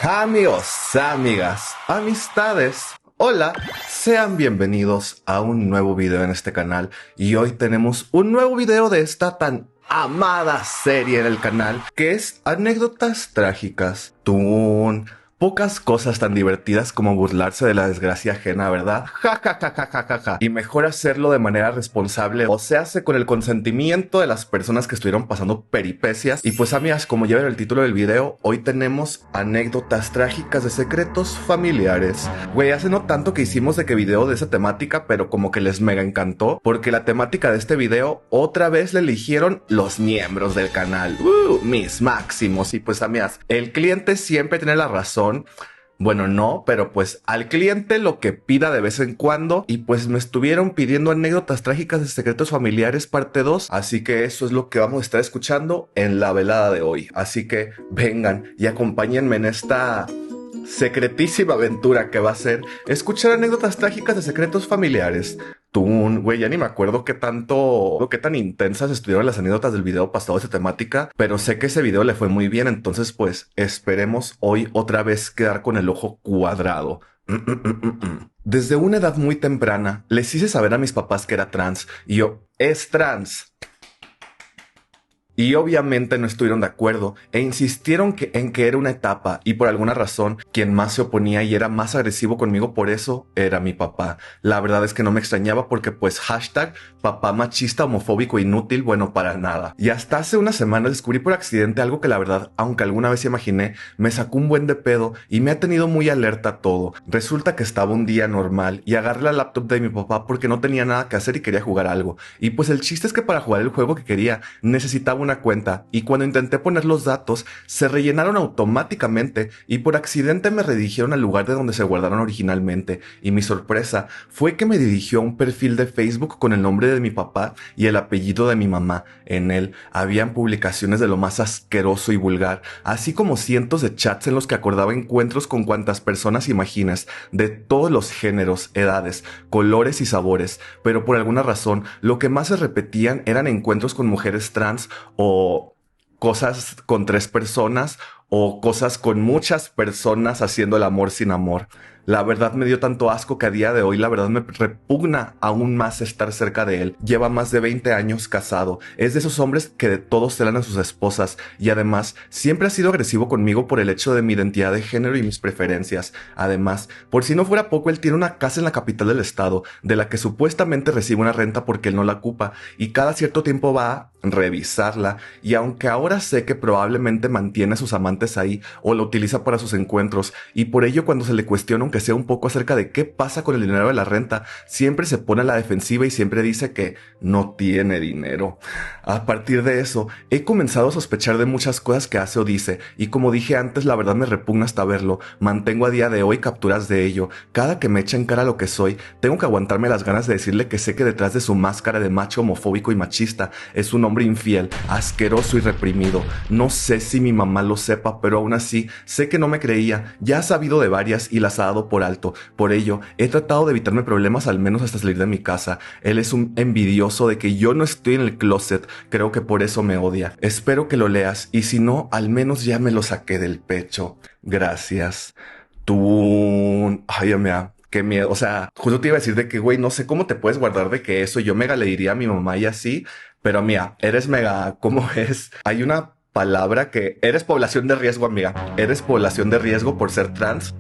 Amigos, amigas, amistades, hola, sean bienvenidos a un nuevo video en este canal. Y hoy tenemos un nuevo video de esta tan amada serie en el canal, que es Anécdotas Trágicas. Pocas cosas tan divertidas como burlarse de la desgracia ajena, ¿verdad? Ja, ja, ja, ja, ja, ja, ja. Y mejor hacerlo de manera responsable, o se hace con el consentimiento de las personas que estuvieron pasando peripecias. Y pues amigas, como ya ven el título del video, hoy tenemos anécdotas trágicas de secretos familiares. Güey, hace no tanto que hicimos de que video de esa temática, pero como que les mega encantó, porque la temática de este video otra vez le eligieron los miembros del canal. Mis máximos. Y pues amigas, el cliente siempre tiene la razón. Bueno, no, pero pues al cliente lo que pida de vez en cuando. Y pues me estuvieron pidiendo anécdotas trágicas de secretos familiares parte 2. Así que eso es lo que vamos a estar escuchando en la velada de hoy. Así que vengan y acompáñenme en esta secretísima aventura que va a ser escuchar anécdotas trágicas de secretos familiares. Güey, ya ni me acuerdo qué tan intensas estuvieron las anécdotas del video pasado de esa temática, pero sé que ese video le fue muy bien, entonces pues esperemos hoy otra vez quedar con el ojo cuadrado. Desde una edad muy temprana les hice saber a mis papás que era trans y yo, es trans. Y obviamente no estuvieron de acuerdo e insistieron en que era una etapa, y por alguna razón quien más se oponía y era más agresivo conmigo por eso era mi papá. La verdad es que no me extrañaba porque pues hashtag papá machista, homofóbico, inútil, bueno, para nada. Y hasta hace una semana descubrí por accidente algo que la verdad, aunque alguna vez imaginé, me sacó un buen de pedo y me ha tenido muy alerta a todo. Resulta que estaba un día normal y agarré la laptop de mi papá porque no tenía nada que hacer y quería jugar algo. Y pues el chiste es que para jugar el juego que quería necesitaba una cuenta, y cuando intenté poner los datos se rellenaron automáticamente y por accidente me redirigieron al lugar de donde se guardaron originalmente, y mi sorpresa fue que me dirigió a un perfil de Facebook con el nombre de mi papá y el apellido de mi mamá. En él habían publicaciones de lo más asqueroso y vulgar, así como cientos de chats en los que acordaba encuentros con cuantas personas imaginas, de todos los géneros, edades, colores y sabores, pero por alguna razón lo que más se repetían eran encuentros con mujeres trans, o cosas con 3 personas, o cosas con muchas personas haciendo el amor sin amor. La verdad me dio tanto asco que a día de hoy la verdad me repugna aún más estar cerca de él. Lleva más de 20 años casado. Es de esos hombres que de todos celan a sus esposas, y además siempre ha sido agresivo conmigo por el hecho de mi identidad de género y mis preferencias. Además, por si no fuera poco, él tiene una casa en la capital del estado, de la que supuestamente recibe una renta porque él no la ocupa, y cada cierto tiempo va a revisarla. Y aunque ahora sé que probablemente mantiene a sus amantes ahí o lo utiliza para sus encuentros, y por ello cuando se le cuestiona que sea un poco acerca de qué pasa con el dinero de la renta, siempre se pone a la defensiva y siempre dice que no tiene dinero. A partir de eso, he comenzado a sospechar de muchas cosas que hace o dice, y como dije antes, la verdad me repugna hasta verlo. Mantengo a día de hoy capturas de ello. Cada que me echa en cara lo que soy, tengo que aguantarme las ganas de decirle que sé que detrás de su máscara de macho homofóbico y machista es un hombre infiel, asqueroso y reprimido. No sé si mi mamá lo sepa, pero aún así sé que no me creía. Ya ha sabido de varias y las ha dado por alto. Por ello, he tratado de evitarme problemas al menos hasta salir de mi casa. Él es un envidioso de que yo no estoy en el closet. Creo que por eso me odia. Espero que lo leas, y si no, al menos ya me lo saqué del pecho. Gracias. Ay, amiga, qué miedo. O sea, justo te iba a decir de que, güey, no sé cómo te puedes guardar de que eso. Yo mega le diría a mi mamá y así, pero amiga, eres mega, ¿cómo es? Hay una palabra que eres población de riesgo, amiga. Eres población de riesgo por ser trans.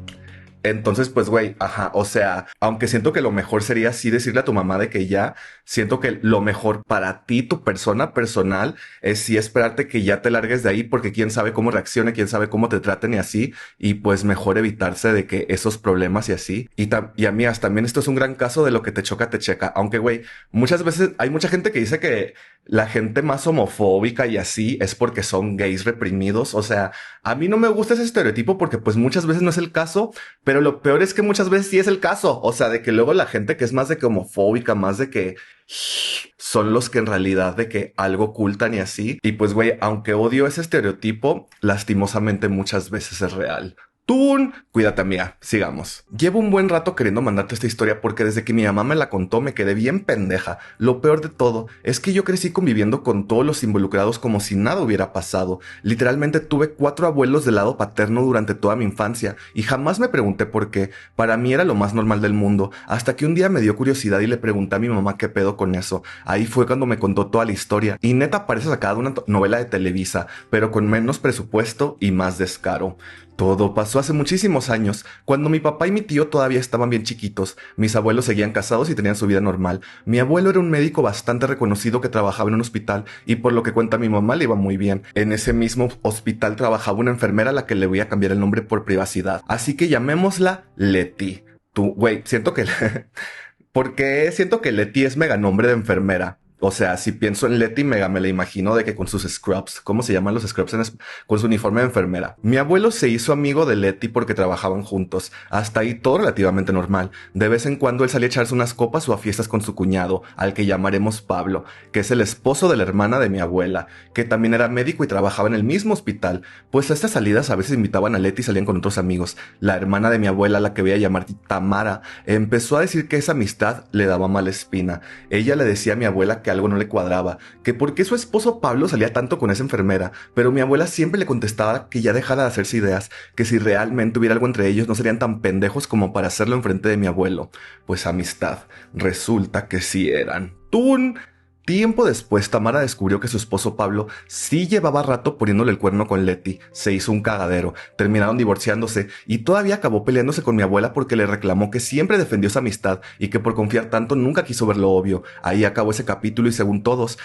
Entonces, pues, güey, ajá, o sea, aunque siento que lo mejor sería sí decirle a tu mamá de que ya, siento que lo mejor para ti, tu persona personal, es sí esperarte que ya te largues de ahí, porque quién sabe cómo reaccione, quién sabe cómo te traten y así, y pues mejor evitarse de que esos problemas y así. Y amigas, también esto es un gran caso de lo que te choca, te checa, aunque, güey, muchas veces hay mucha gente que dice que la gente más homofóbica y así es porque son gays reprimidos. O sea, a mí no me gusta ese estereotipo porque pues muchas veces no es el caso, pero lo peor es que muchas veces sí es el caso. O sea, de que luego la gente que es más de que homofóbica, más de que son los que en realidad de que algo ocultan y así. Y pues, güey, aunque odio ese estereotipo, lastimosamente muchas veces es real. Tun, cuídate amiga, sigamos. Llevo un buen rato queriendo mandarte esta historia porque desde que mi mamá me la contó me quedé bien pendeja. Lo peor de todo es que yo crecí conviviendo con todos los involucrados como si nada hubiera pasado. Literalmente tuve 4 abuelos del lado paterno durante toda mi infancia y jamás me pregunté por qué. Para mí era lo más normal del mundo, hasta que un día me dio curiosidad y le pregunté a mi mamá qué pedo con eso. Ahí fue cuando me contó toda la historia y neta parece sacada de una novela de Televisa, pero con menos presupuesto y más descaro. Todo pasó hace muchísimos años, cuando mi papá y mi tío todavía estaban bien chiquitos. Mis abuelos seguían casados y tenían su vida normal. Mi abuelo era un médico bastante reconocido que trabajaba en un hospital y por lo que cuenta mi mamá le iba muy bien. En ese mismo hospital trabajaba una enfermera a la que le voy a cambiar el nombre por privacidad. Así que llamémosla Leti. Tú, güey, siento que... ¿Por qué siento que Leti es mega nombre de enfermera? O sea, si pienso en Leti, me la imagino de que con sus scrubs, ¿cómo se llaman los scrubs? Con su uniforme de enfermera. Mi abuelo se hizo amigo de Leti porque trabajaban juntos. Hasta ahí todo relativamente normal. De vez en cuando él salía a echarse unas copas o a fiestas con su cuñado, al que llamaremos Pablo, que es el esposo de la hermana de mi abuela, que también era médico y trabajaba en el mismo hospital. Pues a estas salidas a veces invitaban a Leti y salían con otros amigos. La hermana de mi abuela, la que voy a llamar Tamara, empezó a decir que esa amistad le daba mala espina. Ella le decía a mi abuela que algo no le cuadraba, que por qué su esposo Pablo salía tanto con esa enfermera, pero mi abuela siempre le contestaba que ya dejara de hacerse ideas, que si realmente hubiera algo entre ellos no serían tan pendejos como para hacerlo enfrente de mi abuelo. Pues amistad, resulta que sí eran. ¡Tun! Tiempo después, Tamara descubrió que su esposo Pablo sí llevaba rato poniéndole el cuerno con Leti. Se hizo un cagadero, terminaron divorciándose y todavía acabó peleándose con mi abuela porque le reclamó que siempre defendió su amistad y que por confiar tanto nunca quiso ver lo obvio. Ahí acabó ese capítulo y según todos,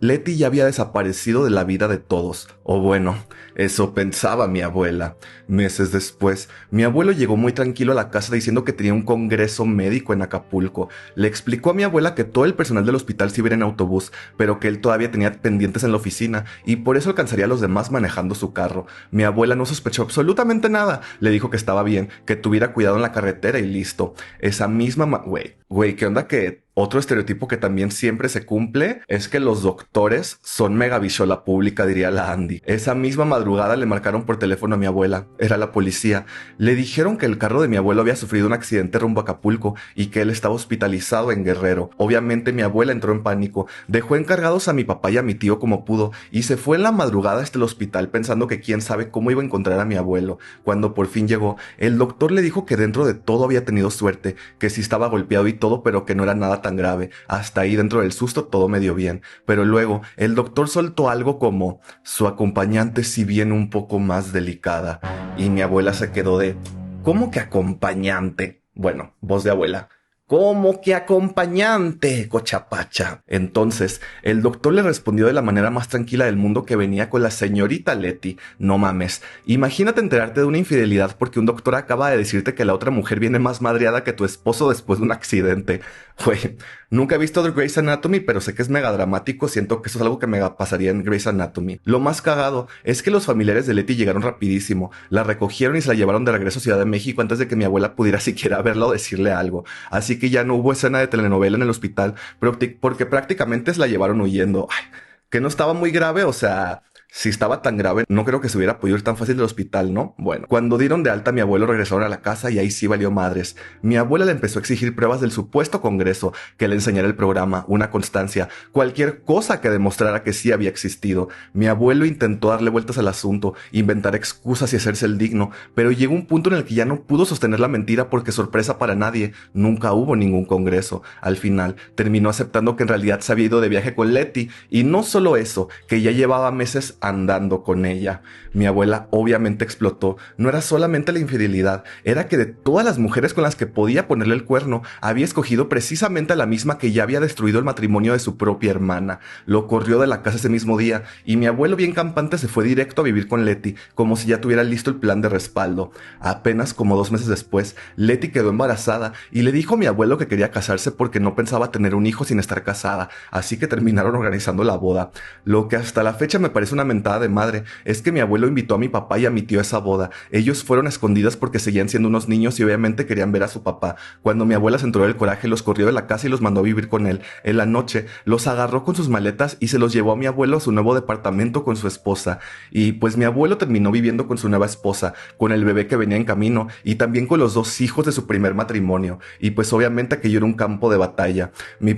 Leti ya había desaparecido de la vida de todos. O bueno, eso pensaba mi abuela. Meses después, mi abuelo llegó muy tranquilo a la casa diciendo que tenía un congreso médico en Acapulco. Le explicó a mi abuela que todo el personal del hospital se iba a ir en autobús, pero que él todavía tenía pendientes en la oficina y por eso alcanzaría a los demás manejando su carro. Mi abuela no sospechó absolutamente nada. Le dijo que estaba bien, que tuviera cuidado en la carretera y listo. Esa misma... Güey, ¿qué onda que... Otro estereotipo que también siempre se cumple es que los doctores son mega bichola pública, diría la Andy. Esa misma madrugada le marcaron por teléfono a mi abuela. Era la policía. Le dijeron que el carro de mi abuelo había sufrido un accidente rumbo a Acapulco y que él estaba hospitalizado en Guerrero. Obviamente mi abuela entró en pánico. Dejó encargados a mi papá y a mi tío como pudo y se fue en la madrugada hasta el hospital pensando que quién sabe cómo iba a encontrar a mi abuelo. Cuando por fin llegó, el doctor le dijo que dentro de todo había tenido suerte, que sí estaba golpeado y todo, pero que no era nada tan grave. Hasta ahí dentro del susto todo medio bien, pero luego el doctor soltó algo como su acompañante si bien un poco más delicada y mi abuela se quedó de ¿cómo que acompañante? Bueno, voz de abuela. ¿Cómo que acompañante, cochapacha? Entonces, el doctor le respondió de la manera más tranquila del mundo que venía con la señorita Leti. No mames, imagínate enterarte de una infidelidad porque un doctor acaba de decirte que la otra mujer viene más madreada que tu esposo después de un accidente. Güey, nunca he visto The Grey's Anatomy, pero sé que es mega dramático. Siento que eso es algo que me pasaría en Grey's Anatomy. Lo más cagado es que los familiares de Leti llegaron rapidísimo. La recogieron y se la llevaron de regreso a Ciudad de México antes de que mi abuela pudiera siquiera verla o decirle algo. Así que ya no hubo escena de telenovela en el hospital, porque prácticamente se la llevaron huyendo. Ay, que no estaba muy grave, o sea... Si estaba tan grave, no creo que se hubiera podido ir tan fácil del hospital, ¿no? Bueno, cuando dieron de alta a mi abuelo regresaron a la casa y ahí sí valió madres. Mi abuela le empezó a exigir pruebas del supuesto congreso, que le enseñara el programa, una constancia, cualquier cosa que demostrara que sí había existido. Mi abuelo intentó darle vueltas al asunto, inventar excusas y hacerse el digno, pero llegó un punto en el que ya no pudo sostener la mentira porque sorpresa para nadie, nunca hubo ningún congreso. Al final, terminó aceptando que en realidad se había ido de viaje con Leti, y no solo eso, que ya llevaba meses andando con ella. Mi abuela obviamente explotó. No era solamente la infidelidad, era que de todas las mujeres con las que podía ponerle el cuerno, había escogido precisamente a la misma que ya había destruido el matrimonio de su propia hermana. Lo corrió de la casa ese mismo día, y mi abuelo bien campante se fue directo a vivir con Leti, como si ya tuviera listo el plan de respaldo. Apenas como 2 meses después, Leti quedó embarazada y le dijo a mi abuelo que quería casarse porque no pensaba tener un hijo sin estar casada, así que terminaron organizando la boda. Lo que hasta la fecha me parece una mentada de madre. Es que mi abuelo invitó a mi papá y a mi tío a esa boda. Ellos fueron a escondidas porque seguían siendo unos niños y obviamente querían ver a su papá. Cuando mi abuela se entró del coraje, los corrió de la casa y los mandó a vivir con él. En la noche, los agarró con sus maletas y se los llevó a mi abuelo a su nuevo departamento con su esposa. Y pues mi abuelo terminó viviendo con su nueva esposa, con el bebé que venía en camino y también con los 2 hijos de su primer matrimonio. Y pues obviamente aquello era un campo de batalla. Mi...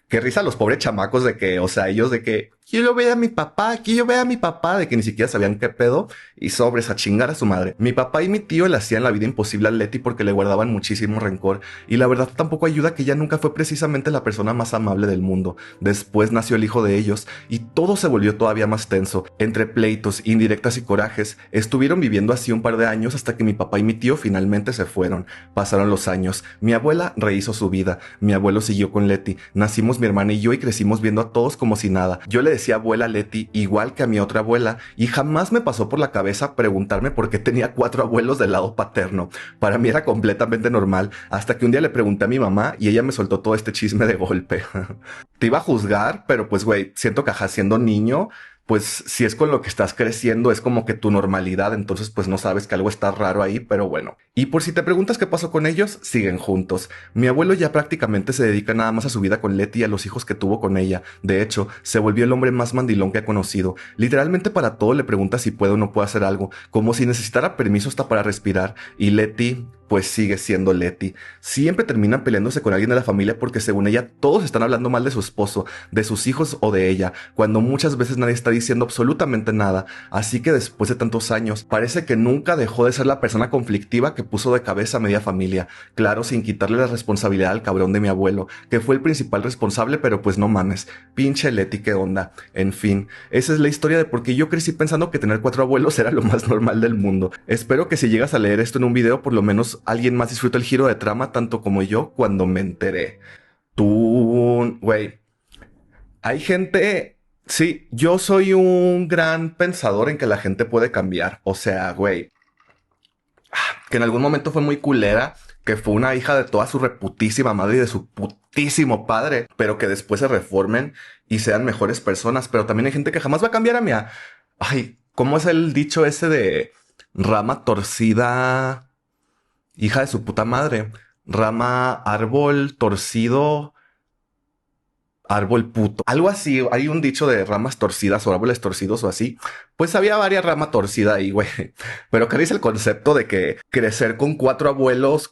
Qué risa los pobres chamacos de que, o sea, ellos de que quiero ver a mi papá, quiero ver a mi papá, de que ni siquiera sabían qué pedo y sobres a chingar a su madre. Mi papá y mi tío le hacían la vida imposible a Leti porque le guardaban muchísimo rencor y la verdad tampoco ayuda que ella nunca fue precisamente la persona más amable del mundo. Después nació el hijo de ellos y todo se volvió todavía más tenso. Entre pleitos, indirectas y corajes, estuvieron viviendo así un par de años hasta que mi papá y mi tío finalmente se fueron. Pasaron los años, mi abuela rehizo su vida, mi abuelo siguió con Leti, nacimos mi hermana y yo y crecimos viendo a todos como si nada. Yo le decía abuela a Leti igual que a mi otra abuela y jamás me pasó por la cabeza preguntarme por qué tenía 4 abuelos del lado paterno. Para mí era completamente normal hasta que un día le pregunté a mi mamá y ella me soltó todo este chisme de golpe. Te iba a juzgar, pero pues güey, siento que ajá, siendo niño, pues si es con lo que estás creciendo, es como que tu normalidad, entonces pues no sabes que algo está raro ahí, pero bueno. Y por si te preguntas qué pasó con ellos, siguen juntos. Mi abuelo ya prácticamente se dedica nada más a su vida con Leti y a los hijos que tuvo con ella. De hecho, se volvió el hombre más mandilón que ha conocido. Literalmente para todo le pregunta si puede o no puede hacer algo, como si necesitara permiso hasta para respirar. Y Leti, pues sigue siendo Leti. Siempre terminan peleándose con alguien de la familia porque según ella todos están hablando mal de su esposo, de sus hijos o de ella, cuando muchas veces nadie está diciendo absolutamente nada. Así que después de tantos años, parece que nunca dejó de ser la persona conflictiva que puso de cabeza a media familia. Claro, sin quitarle la responsabilidad al cabrón de mi abuelo, que fue el principal responsable, pero pues no mames. Pinche Leti, qué onda. En fin, esa es la historia de por qué yo crecí pensando que tener 4 abuelos era lo más normal del mundo. Espero que si llegas a leer esto en un video, por lo menos alguien más disfruta el giro de trama tanto como yo cuando me enteré. Tú, güey, hay gente... Sí, yo soy un gran pensador en que la gente puede cambiar. O sea, güey, que en algún momento fue muy culera, que fue una hija de toda su reputísima madre y de su putísimo padre, pero que después se reformen y sean mejores personas. Pero también hay gente que jamás va a cambiar a mí. Ay, ¿cómo es el dicho ese de rama torcida, hija de su puta madre? Rama, árbol torcido, árbol puto. Algo así, hay un dicho de ramas torcidas o árboles torcidos o así. Pues había varias ramas torcidas ahí, güey. Pero ¿qué dice el concepto de que crecer con 4 abuelos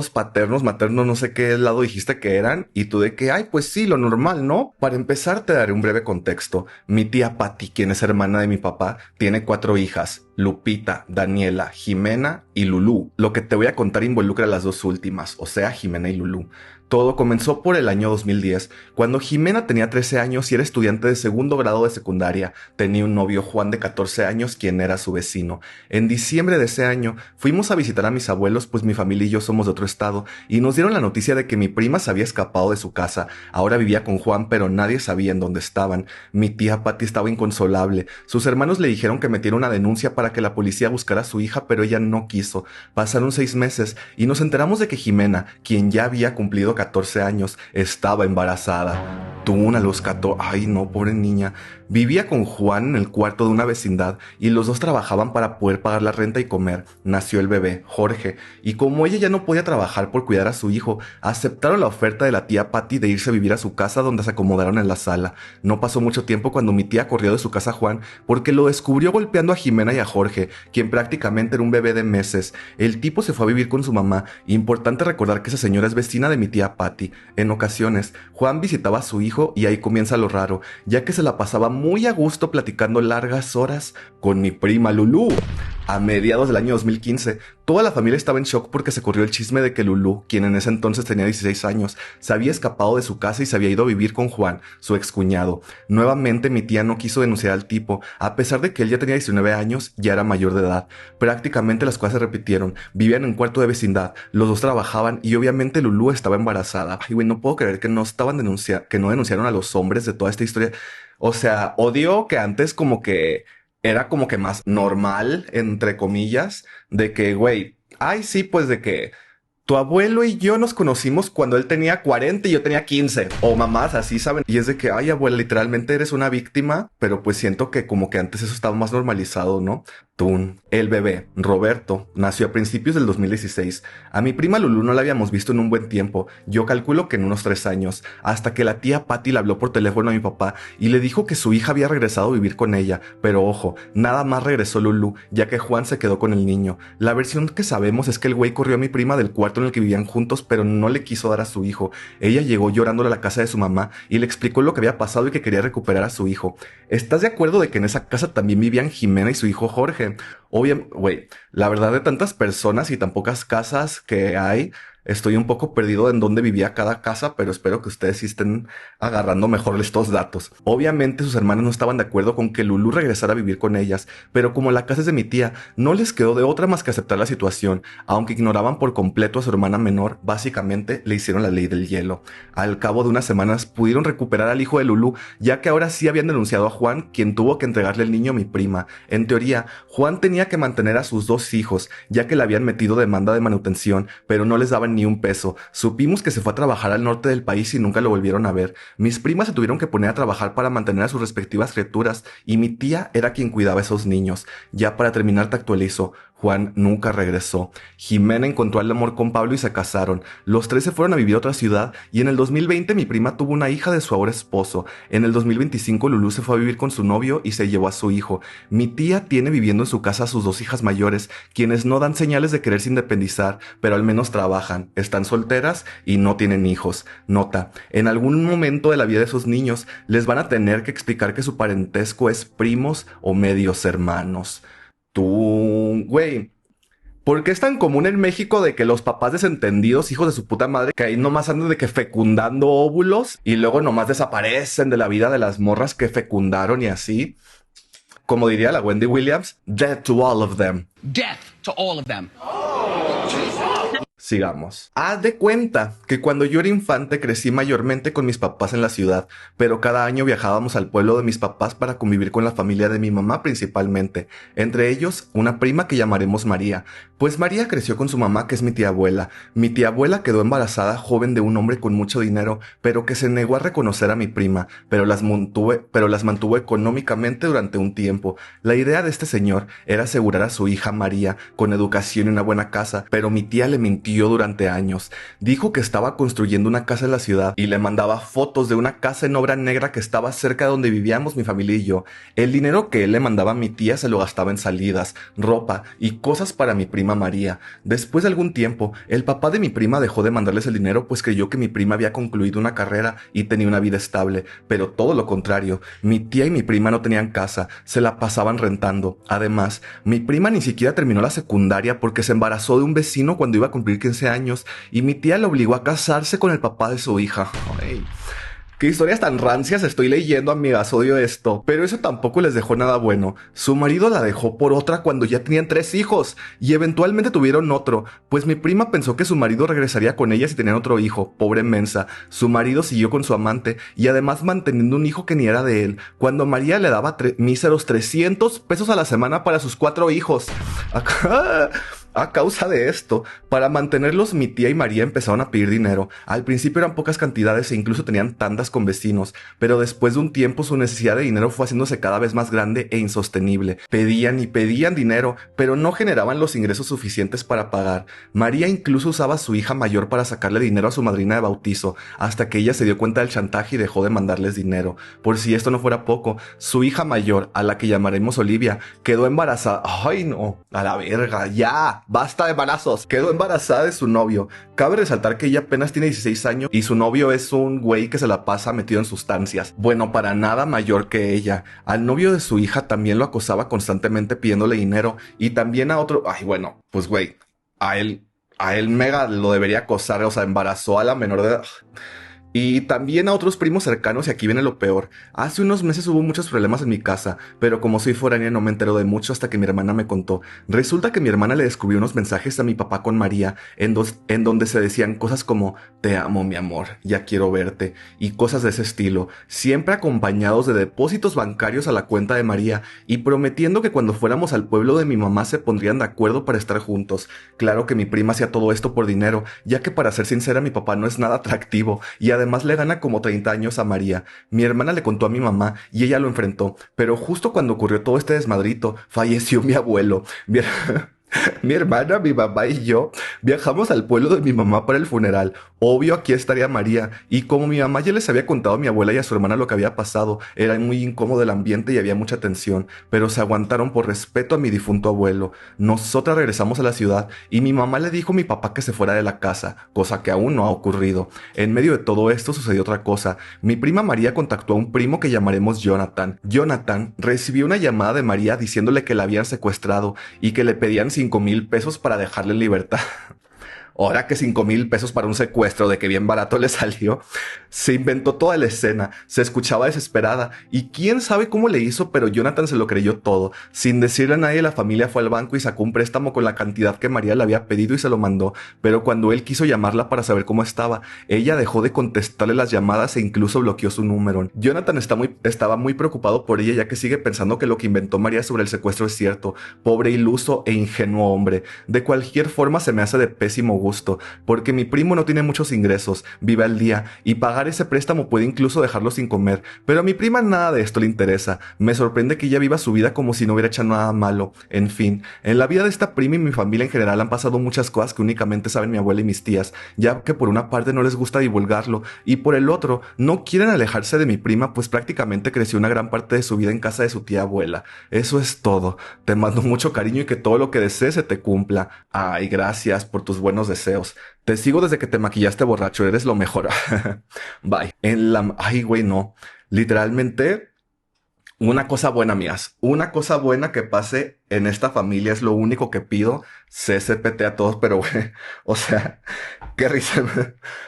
paternos, maternos, no sé qué lado dijiste que eran? Y tú de que, ay, pues sí, lo normal, ¿no? Para empezar, te daré un breve contexto. Mi tía Patty, quien es hermana de mi papá, tiene 4 hijas. Lupita, Daniela, Jimena y Lulú. Lo que te voy a contar involucra a las 2 últimas, o sea, Jimena y Lulú. Todo comenzó por el año 2010, cuando Jimena tenía 13 años y era estudiante de segundo grado de secundaria. Tenía un novio, Juan, de 14 años, quien era su vecino. En diciembre de ese año, fuimos a visitar a mis abuelos, pues mi familia y yo somos de otro estado, y nos dieron la noticia de que mi prima se había escapado de su casa. Ahora vivía con Juan, pero nadie sabía en dónde estaban. Mi tía Patty estaba inconsolable. Sus hermanos le dijeron que metiera una denuncia para que la policía buscara a su hija, pero ella no quiso. Pasaron 6 meses y nos enteramos de que Jimena, quien ya había cumplido 14 años, estaba embarazada. Tú, a los 14... Ay, no, pobre niña. Vivía con Juan en el cuarto de una vecindad y los dos trabajaban para poder pagar la renta y comer. Nació el bebé, Jorge, y como ella ya no podía trabajar por cuidar a su hijo, aceptaron la oferta de la tía Patty de irse a vivir a su casa, donde se acomodaron en la sala. No pasó mucho tiempo cuando mi tía corrió de su casa a Juan porque lo descubrió golpeando a Jimena y a Jorge, quien prácticamente era un bebé de meses. El tipo se fue a vivir con su mamá. Importante recordar que esa señora es vecina de mi tía Patty. En ocasiones, Juan visitaba a su hijo y ahí comienza lo raro, ya que se la pasaba muy a gusto platicando largas horas con mi prima Lulú. A mediados del año 2015, toda la familia estaba en shock porque se corrió el chisme de que Lulú, quien en ese entonces tenía 16 años, se había escapado de su casa y se había ido a vivir con Juan, su excuñado. Nuevamente mi tía no quiso denunciar al tipo, a pesar de que él ya tenía 19 años, ya era mayor de edad. Prácticamente las cosas se repitieron, vivían en un cuarto de vecindad, los dos trabajaban y obviamente Lulú estaba embarazada. Ay, güey, no puedo creer que no denunciaron a los hombres de toda esta historia. O sea, odio que antes como que era como que más normal, entre comillas, de que, güey, ay, sí, pues de que Tu abuelo y yo nos conocimos cuando él tenía 40 y yo tenía 15. O mamás así, ¿saben? Y es de que, ay, abuela, literalmente eres una víctima, pero pues siento que como que antes eso estaba más normalizado, ¿no? Tun. El bebé, Roberto, nació a principios del 2016. A mi prima Lulu no la habíamos visto en un buen tiempo. Yo calculo que en unos 3 años, hasta que la tía Patty le habló por teléfono a mi papá y le dijo que su hija había regresado a vivir con ella. Pero ojo, nada más regresó Lulu, ya que Juan se quedó con el niño. La versión que sabemos es que el güey corrió a mi prima del cuarto en el que vivían juntos, pero no le quiso dar a su hijo. Ella llegó llorándole a la casa de su mamá y le explicó lo que había pasado y que quería recuperar a su hijo. ¿Estás de acuerdo de que en esa casa también vivían Jimena y su hijo Jorge? Obviamente, güey, la verdad de tantas personas y tan pocas casas que hay, estoy un poco perdido en dónde vivía cada casa, pero espero que ustedes sí estén agarrando mejor estos datos. Obviamente sus hermanas no estaban de acuerdo con que Lulu regresara a vivir con ellas, pero como la casa es de mi tía, no les quedó de otra más que aceptar la situación. Aunque ignoraban por completo a su hermana menor, básicamente le hicieron la ley del hielo. Al cabo de unas semanas pudieron recuperar al hijo de Lulu, ya que ahora sí habían denunciado a Juan, quien tuvo que entregarle el niño a mi prima. En teoría, Juan tenía que mantener a sus 2 hijos, ya que le habían metido demanda de manutención, pero no les daban ni un peso. Supimos que se fue a trabajar al norte del país y nunca lo volvieron a ver. Mis primas se tuvieron que poner a trabajar para mantener a sus respectivas criaturas y mi tía era quien cuidaba a esos niños. Ya para terminar te actualizo. Juan nunca regresó. Jimena encontró el amor con Pablo y se casaron. Los 3 se fueron a vivir a otra ciudad y en el 2020 mi prima tuvo una hija de su ahora esposo. En el 2025 Lulú se fue a vivir con su novio y se llevó a su hijo. Mi tía tiene viviendo en su casa a sus 2 hijas mayores, quienes no dan señales de quererse independizar, pero al menos trabajan, están solteras y no tienen hijos. Nota, en algún momento de la vida de sus niños les van a tener que explicar que su parentesco es primos o medios hermanos. Tú, güey, ¿por qué es tan común en México de que los papás desentendidos, hijos de su puta madre, que ahí nomás andan de que fecundando óvulos y luego nomás desaparecen de la vida de las morras que fecundaron y así? Como diría la Wendy Williams, death to all of them. Death to all of them. Sigamos. Haz de cuenta que cuando yo era infante crecí mayormente con mis papás en la ciudad, pero cada año viajábamos al pueblo de mis papás para convivir con la familia de mi mamá principalmente, entre ellos una prima que llamaremos María, pues María creció con su mamá que es mi tía abuela. Mi tía abuela quedó embarazada joven de un hombre con mucho dinero, pero que se negó a reconocer a mi prima, pero las mantuvo económicamente durante un tiempo. La idea de este señor era asegurar a su hija María con educación y una buena casa, pero mi tía le mintió durante años. Dijo que estaba construyendo una casa en la ciudad y le mandaba fotos de una casa en obra negra que estaba cerca de donde vivíamos mi familia y yo. El dinero que él le mandaba a mi tía se lo gastaba en salidas, ropa y cosas para mi prima María. Después de algún tiempo, el papá de mi prima dejó de mandarles el dinero pues creyó que mi prima había concluido una carrera y tenía una vida estable, pero todo lo contrario. Mi tía y mi prima no tenían casa, se la pasaban rentando. Además, mi prima ni siquiera terminó la secundaria porque se embarazó de un vecino cuando iba a cumplir 15 años y mi tía le obligó a casarse con el papá de su hija. Ay, qué historias tan rancias estoy leyendo, amigas, odio esto. Pero eso tampoco les dejó nada bueno. Su marido la dejó por otra cuando ya tenían 3 hijos y eventualmente tuvieron otro, pues mi prima pensó que su marido regresaría con ella si tenían otro hijo. Pobre mensa. Su marido siguió con su amante y además manteniendo un hijo que ni era de él, cuando María le daba míseros 300 pesos a la semana para sus 4 hijos. Acá... A causa de esto, para mantenerlos mi tía y María empezaron a pedir dinero. Al principio eran pocas cantidades e incluso tenían tandas con vecinos, pero después de un tiempo su necesidad de dinero fue haciéndose cada vez más grande e insostenible. Pedían y pedían dinero, pero no generaban los ingresos suficientes para pagar. María incluso usaba a su hija mayor para sacarle dinero a su madrina de bautizo, hasta que ella se dio cuenta del chantaje y dejó de mandarles dinero. Por si esto no fuera poco, su hija mayor, a la que llamaremos Olivia, quedó embarazada. ¡Ay no! A la verga, ya. Basta de embarazos. Quedó embarazada de su novio. Cabe resaltar que ella apenas tiene 16 años y su novio es un güey que se la pasa metido en sustancias. Bueno, para nada mayor que ella. Al novio de su hija también lo acosaba constantemente pidiéndole dinero y también a otro... Ay, bueno, pues güey, a él mega lo debería acosar, o sea, embarazó a la menor de edad. Y también a otros primos cercanos, y aquí viene lo peor. Hace unos meses hubo muchos problemas en mi casa, pero como soy foránea no me entero de mucho hasta que mi hermana me contó. Resulta que mi hermana le descubrió unos mensajes a mi papá con María en donde se decían cosas como te amo mi amor, ya quiero verte, y cosas de ese estilo, siempre acompañados de depósitos bancarios a la cuenta de María y prometiendo que cuando fuéramos al pueblo de mi mamá se pondrían de acuerdo para estar juntos. Claro que mi prima hacía todo esto por dinero, ya que para ser sincera mi papá no es nada atractivo y además le gana como 30 años a María. Mi hermana le contó a mi mamá y ella lo enfrentó, pero justo cuando ocurrió todo este desmadrito, falleció mi abuelo. Mi hermana, mi mamá y yo viajamos al pueblo de mi mamá para el funeral. Obvio, aquí estaría María. Y como mi mamá ya les había contado a mi abuela y a su hermana lo que había pasado, era muy incómodo el ambiente y había mucha tensión, pero se aguantaron por respeto a mi difunto abuelo. Nosotras regresamos a la ciudad y mi mamá le dijo a mi papá que se fuera de la casa, cosa que aún no ha ocurrido. En medio de todo esto sucedió otra cosa. Mi prima María contactó a un primo que llamaremos Jonathan. Jonathan recibió una llamada de María diciéndole que la habían secuestrado y que le pedían 5,000 pesos para dejarle en libertad. Ahora que 5,000 pesos para un secuestro de que bien barato le salió. Se inventó toda la escena, se escuchaba desesperada y quién sabe cómo le hizo, pero Jonathan se lo creyó todo. Sin decirle a nadie, la familia fue al banco y sacó un préstamo con la cantidad que María le había pedido y se lo mandó. Pero cuando él quiso llamarla para saber cómo estaba, ella dejó de contestarle las llamadas e incluso bloqueó su número. Jonathan estaba muy preocupado por ella, ya que sigue pensando que lo que inventó María sobre el secuestro es cierto. Pobre iluso e ingenuo hombre. De cualquier forma se me hace de pésimo gusto, porque mi primo no tiene muchos ingresos, vive al día y pagar ese préstamo puede incluso dejarlo sin comer, pero a mi prima nada de esto le interesa. Me sorprende que ella viva su vida como si no hubiera hecho nada malo. En fin, en la vida de esta prima y mi familia en general han pasado muchas cosas que únicamente saben mi abuela y mis tías, ya que por una parte no les gusta divulgarlo y por el otro no quieren alejarse de mi prima, pues prácticamente creció una gran parte de su vida en casa de su tía abuela. Eso es todo. Te mando mucho cariño y que todo lo que desees se te cumpla. Ay, gracias por tus buenos deseos. Te sigo desde que te maquillaste borracho, eres lo mejor. Bye. Ay, güey, no. Literalmente, una cosa buena, mías. Una cosa buena que pase en esta familia es lo único que pido. CSPT a todos, pero güey, o sea, qué risa.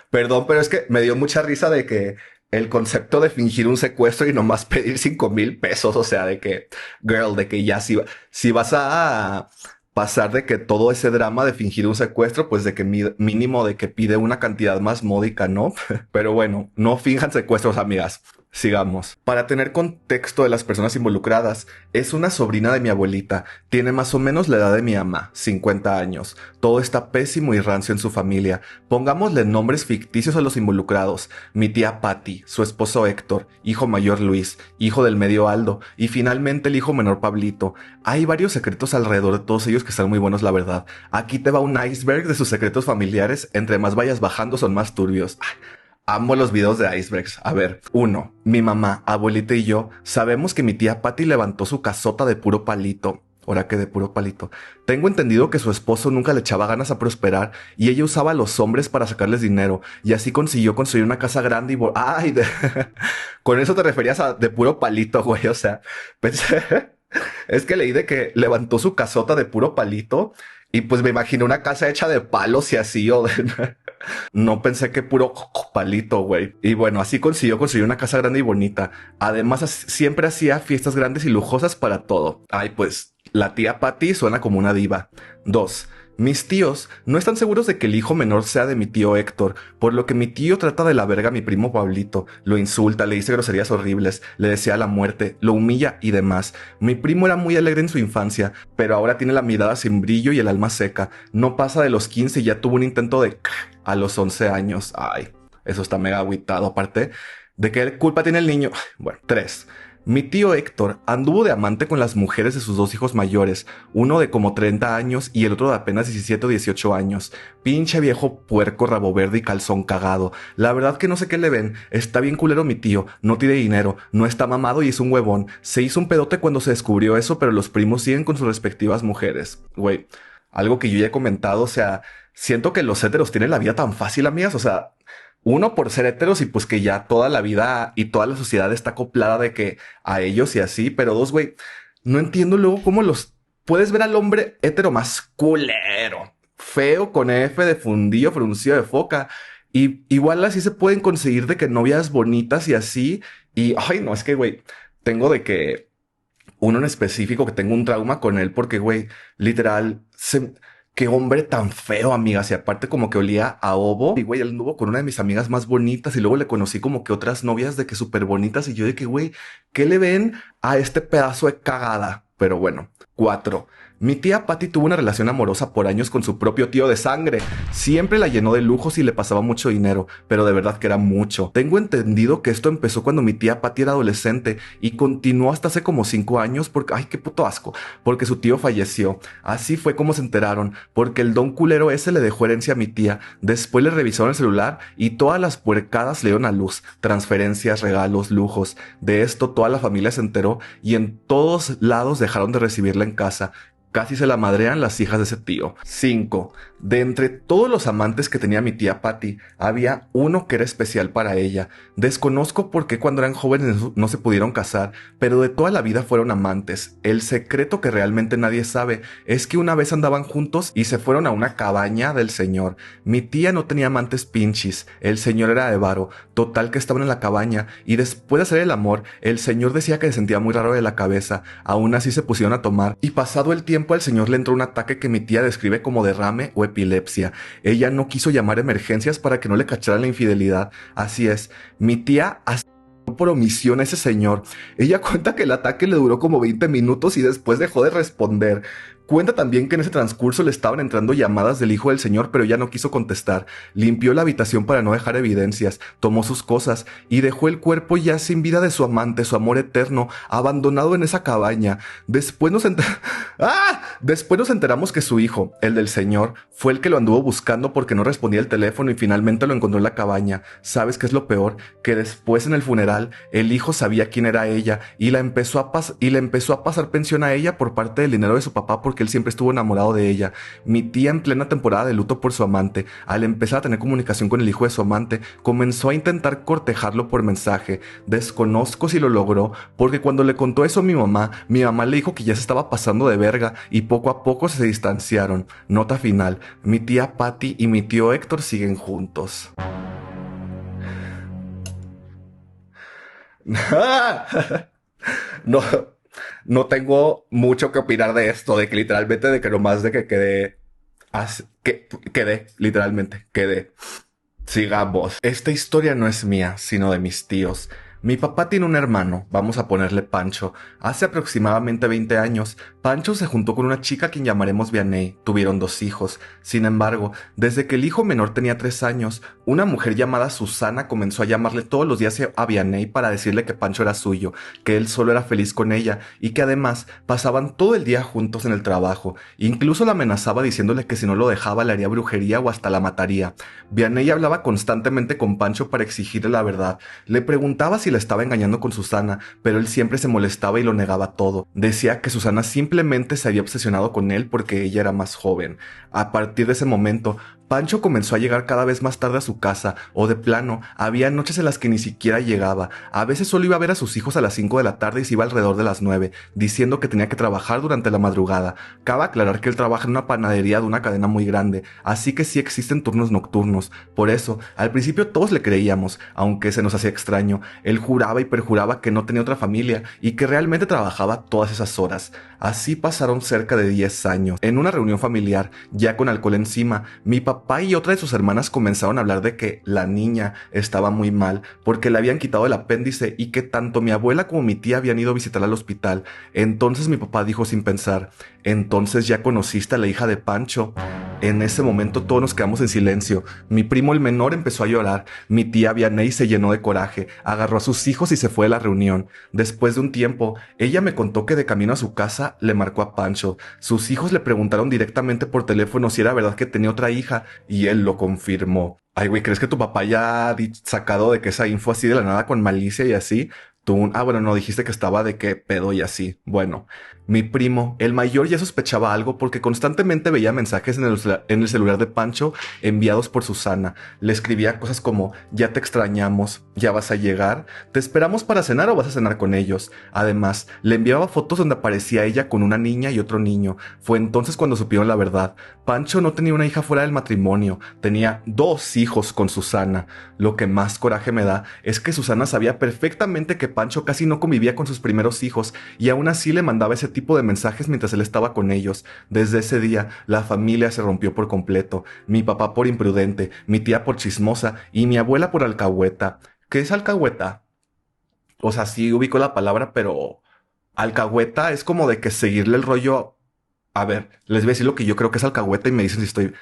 Perdón, pero es que me dio mucha risa de que el concepto de fingir un secuestro y nomás pedir 5,000 pesos, o sea, de que, girl, de que ya si vas a pasar de que todo ese drama de fingir un secuestro, pues de que mínimo de que pide una cantidad más módica, ¿no? Pero bueno, no finjan secuestros, amigas. Sigamos. Para tener contexto de las personas involucradas, es una sobrina de mi abuelita. Tiene más o menos la edad de mi mamá, 50 años. Todo está pésimo y rancio en su familia. Pongámosle nombres ficticios a los involucrados. Mi tía Patty, su esposo Héctor, hijo mayor Luis, hijo del medio Aldo y finalmente el hijo menor Pablito. Hay varios secretos alrededor de todos ellos que están muy buenos, la verdad. Aquí te va un iceberg de sus secretos familiares. Entre más vayas bajando son más turbios. Amo los videos de icebergs. A ver, 1. Mi mamá, abuelita y yo sabemos que mi tía Patty levantó su casota de puro palito. Ahora que de puro palito. Tengo entendido que su esposo nunca le echaba ganas a prosperar y ella usaba a los hombres para sacarles dinero y así consiguió construir una casa grande y... ¡Ay! Con eso te referías a de puro palito, güey. O sea, pensé... Es que leí de que levantó su casota de puro palito y pues me imaginé una casa hecha de palos y así o de... No pensé que puro palito, güey. Y bueno, así consiguió construir una casa grande y bonita. Además, siempre hacía fiestas grandes y lujosas para todo. Ay, pues, la tía Patty suena como una diva. 2. Mis tíos no están seguros de que el hijo menor sea de mi tío Héctor, por lo que mi tío trata de la verga a mi primo Pablito, lo insulta, le dice groserías horribles, le desea la muerte, lo humilla y demás. Mi primo era muy alegre en su infancia, pero ahora tiene la mirada sin brillo y el alma seca. No pasa de los 15 y ya tuvo un intento de a los 11 años. Ay, eso está mega agüitado. Aparte de qué culpa tiene el niño. Bueno, 3. Mi tío Héctor anduvo de amante con las mujeres de sus dos hijos mayores, uno de como 30 años y el otro de apenas 17 o 18 años. Pinche viejo puerco, rabo verde y calzón cagado. La verdad que no sé qué le ven. Está bien culero mi tío, no tiene dinero, no está mamado y es un huevón. Se hizo un pedote cuando se descubrió eso, pero los primos siguen con sus respectivas mujeres. Güey, algo que yo ya he comentado, o sea, siento que los héteros tienen la vida tan fácil, amigas, o sea... Uno, por ser heteros y pues que ya toda la vida y toda la sociedad está acoplada de que a ellos y así. Pero dos, güey, no entiendo luego cómo los... Puedes ver al hombre hetero más culero, feo, con F de fundillo, fruncido de foca. Y igual así se pueden conseguir de que novias bonitas y así. Y, ay, no, es que, güey, tengo de que uno en específico que tengo un trauma con él porque, güey, literal, qué hombre tan feo, amigas. Y aparte como que olía a ovo. Y, güey, él anduvo con una de mis amigas más bonitas y luego le conocí como que otras novias de que súper bonitas. Y yo de que, güey, ¿qué le ven a este pedazo de cagada? Pero bueno, 4. Mi tía Patty tuvo una relación amorosa por años con su propio tío de sangre. Siempre la llenó de lujos y le pasaba mucho dinero, pero de verdad que era mucho. Tengo entendido que esto empezó cuando mi tía Patty era adolescente y continuó hasta hace como 5 años porque, ay, qué puto asco, porque su tío falleció. Así fue como se enteraron, porque el don culero ese le dejó herencia a mi tía. Después le revisaron el celular y todas las puercadas le dieron a luz. Transferencias, regalos, lujos. De esto toda la familia se enteró y en todos lados dejaron de recibirla en casa. Casi se la madrean las hijas de ese tío. 5. De entre todos los amantes que tenía mi tía Patty, había uno que era especial para ella. Desconozco por qué cuando eran jóvenes no se pudieron casar, pero de toda la vida fueron amantes. El secreto que realmente nadie sabe es que una vez andaban juntos y se fueron a una cabaña del señor. Mi tía no tenía amantes pinchis, el señor era de varo. Total que estaban en la cabaña y después de hacer el amor, el señor decía que se sentía muy raro de la cabeza. Aún así se pusieron a tomar y pasado el tiempo al señor le entró un ataque que mi tía describe como derrame o epilepsia. Ella no quiso llamar a emergencias para que no le cacharan la infidelidad. Así es, mi tía asesinó por omisión a ese señor. Ella cuenta que el ataque le duró como 20 minutos y después dejó de responder. Cuenta también que en ese transcurso le estaban entrando llamadas del hijo del señor, pero ella no quiso contestar. Limpió la habitación para no dejar evidencias, tomó sus cosas y dejó el cuerpo ya sin vida de su amante, su amor eterno, abandonado en esa cabaña. Después nos enteramos que su hijo, el del señor, fue el que lo anduvo buscando porque no respondía el teléfono y finalmente lo encontró en la cabaña. ¿Sabes qué es lo peor? Que después en el funeral, el hijo sabía quién era ella y le empezó a pasar pensión a ella por parte del dinero de su papá porque él siempre estuvo enamorado de ella. Mi tía, en plena temporada de luto por su amante, al empezar a tener comunicación con el hijo de su amante, comenzó a intentar cortejarlo por mensaje. Desconozco si lo logró, porque cuando le contó eso a mi mamá le dijo que ya se estaba pasando de verga y poco a poco se distanciaron. Nota final, mi tía Patty y mi tío Héctor siguen juntos. No, no tengo mucho que opinar de esto, de que literalmente, de que nomás de que quedé, quedé, literalmente, quedé. Sigamos. Esta historia no es mía, sino de mis tíos. Mi papá tiene un hermano, vamos a ponerle Pancho. Hace aproximadamente 20 años, Pancho se juntó con una chica a quien llamaremos Vianney. Tuvieron 2 hijos. Sin embargo, desde que el hijo menor tenía 3 años, una mujer llamada Susana comenzó a llamarle todos los días a Vianney para decirle que Pancho era suyo, que él solo era feliz con ella y que además pasaban todo el día juntos en el trabajo. Incluso la amenazaba diciéndole que si no lo dejaba le haría brujería o hasta la mataría. Vianney hablaba constantemente con Pancho para exigirle la verdad. Le preguntaba si la estaba engañando con Susana, pero él siempre se molestaba y lo negaba todo. Decía que Susana simplemente se había obsesionado con él porque ella era más joven. A partir de ese momento, Pancho comenzó a llegar cada vez más tarde a su casa, o de plano, había noches en las que ni siquiera llegaba. A veces solo iba a ver a sus hijos a las 5 de la tarde y se iba alrededor de las 9, diciendo que tenía que trabajar durante la madrugada. Cabe aclarar que él trabaja en una panadería de una cadena muy grande, así que sí existen turnos nocturnos. Por eso, al principio todos le creíamos, aunque se nos hacía extraño. Él juraba y perjuraba que no tenía otra familia y que realmente trabajaba todas esas horas. Así pasaron cerca de 10 años. En una reunión familiar, ya con alcohol encima, mi papá y otra de sus hermanas comenzaron a hablar de que la niña estaba muy mal porque le habían quitado el apéndice y que tanto mi abuela como mi tía habían ido a visitarla al hospital. Entonces mi papá dijo sin pensar: ¿entonces ya conociste a la hija de Pancho? En ese momento todos nos quedamos en silencio. Mi primo el menor empezó a llorar. Mi tía Vianney se llenó de coraje, agarró a sus hijos y se fue de la reunión. Después de un tiempo, ella me contó que de camino a su casa le marcó a Pancho. Sus hijos le preguntaron directamente por teléfono si era verdad que tenía otra hija y él lo confirmó. Ay, güey, ¿crees que tu papá ya ha sacado de que esa info así de la nada con malicia y así? Bueno, no, dijiste que estaba de qué pedo y así. Bueno, mi primo, el mayor, ya sospechaba algo porque constantemente veía mensajes en el celular de Pancho enviados por Susana. Le escribía cosas como, ya te extrañamos, ya vas a llegar, te esperamos para cenar o vas a cenar con ellos. Además, le enviaba fotos donde aparecía ella con una niña y otro niño. Fue entonces cuando supieron la verdad. Pancho no tenía una hija fuera del matrimonio, tenía 2 hijos con Susana. Lo que más coraje me da es que Susana sabía perfectamente que Pancho casi no convivía con sus primeros hijos y aún así le mandaba ese tipo de mensajes mientras él estaba con ellos. Desde ese día, la familia se rompió por completo. Mi papá por imprudente, mi tía por chismosa y mi abuela por alcahueta. ¿Qué es alcahueta? O sea, sí ubico la palabra, pero alcahueta es como de que seguirle el rollo. A ver, les voy a decir lo que yo creo que es alcahueta y me dicen si estoy...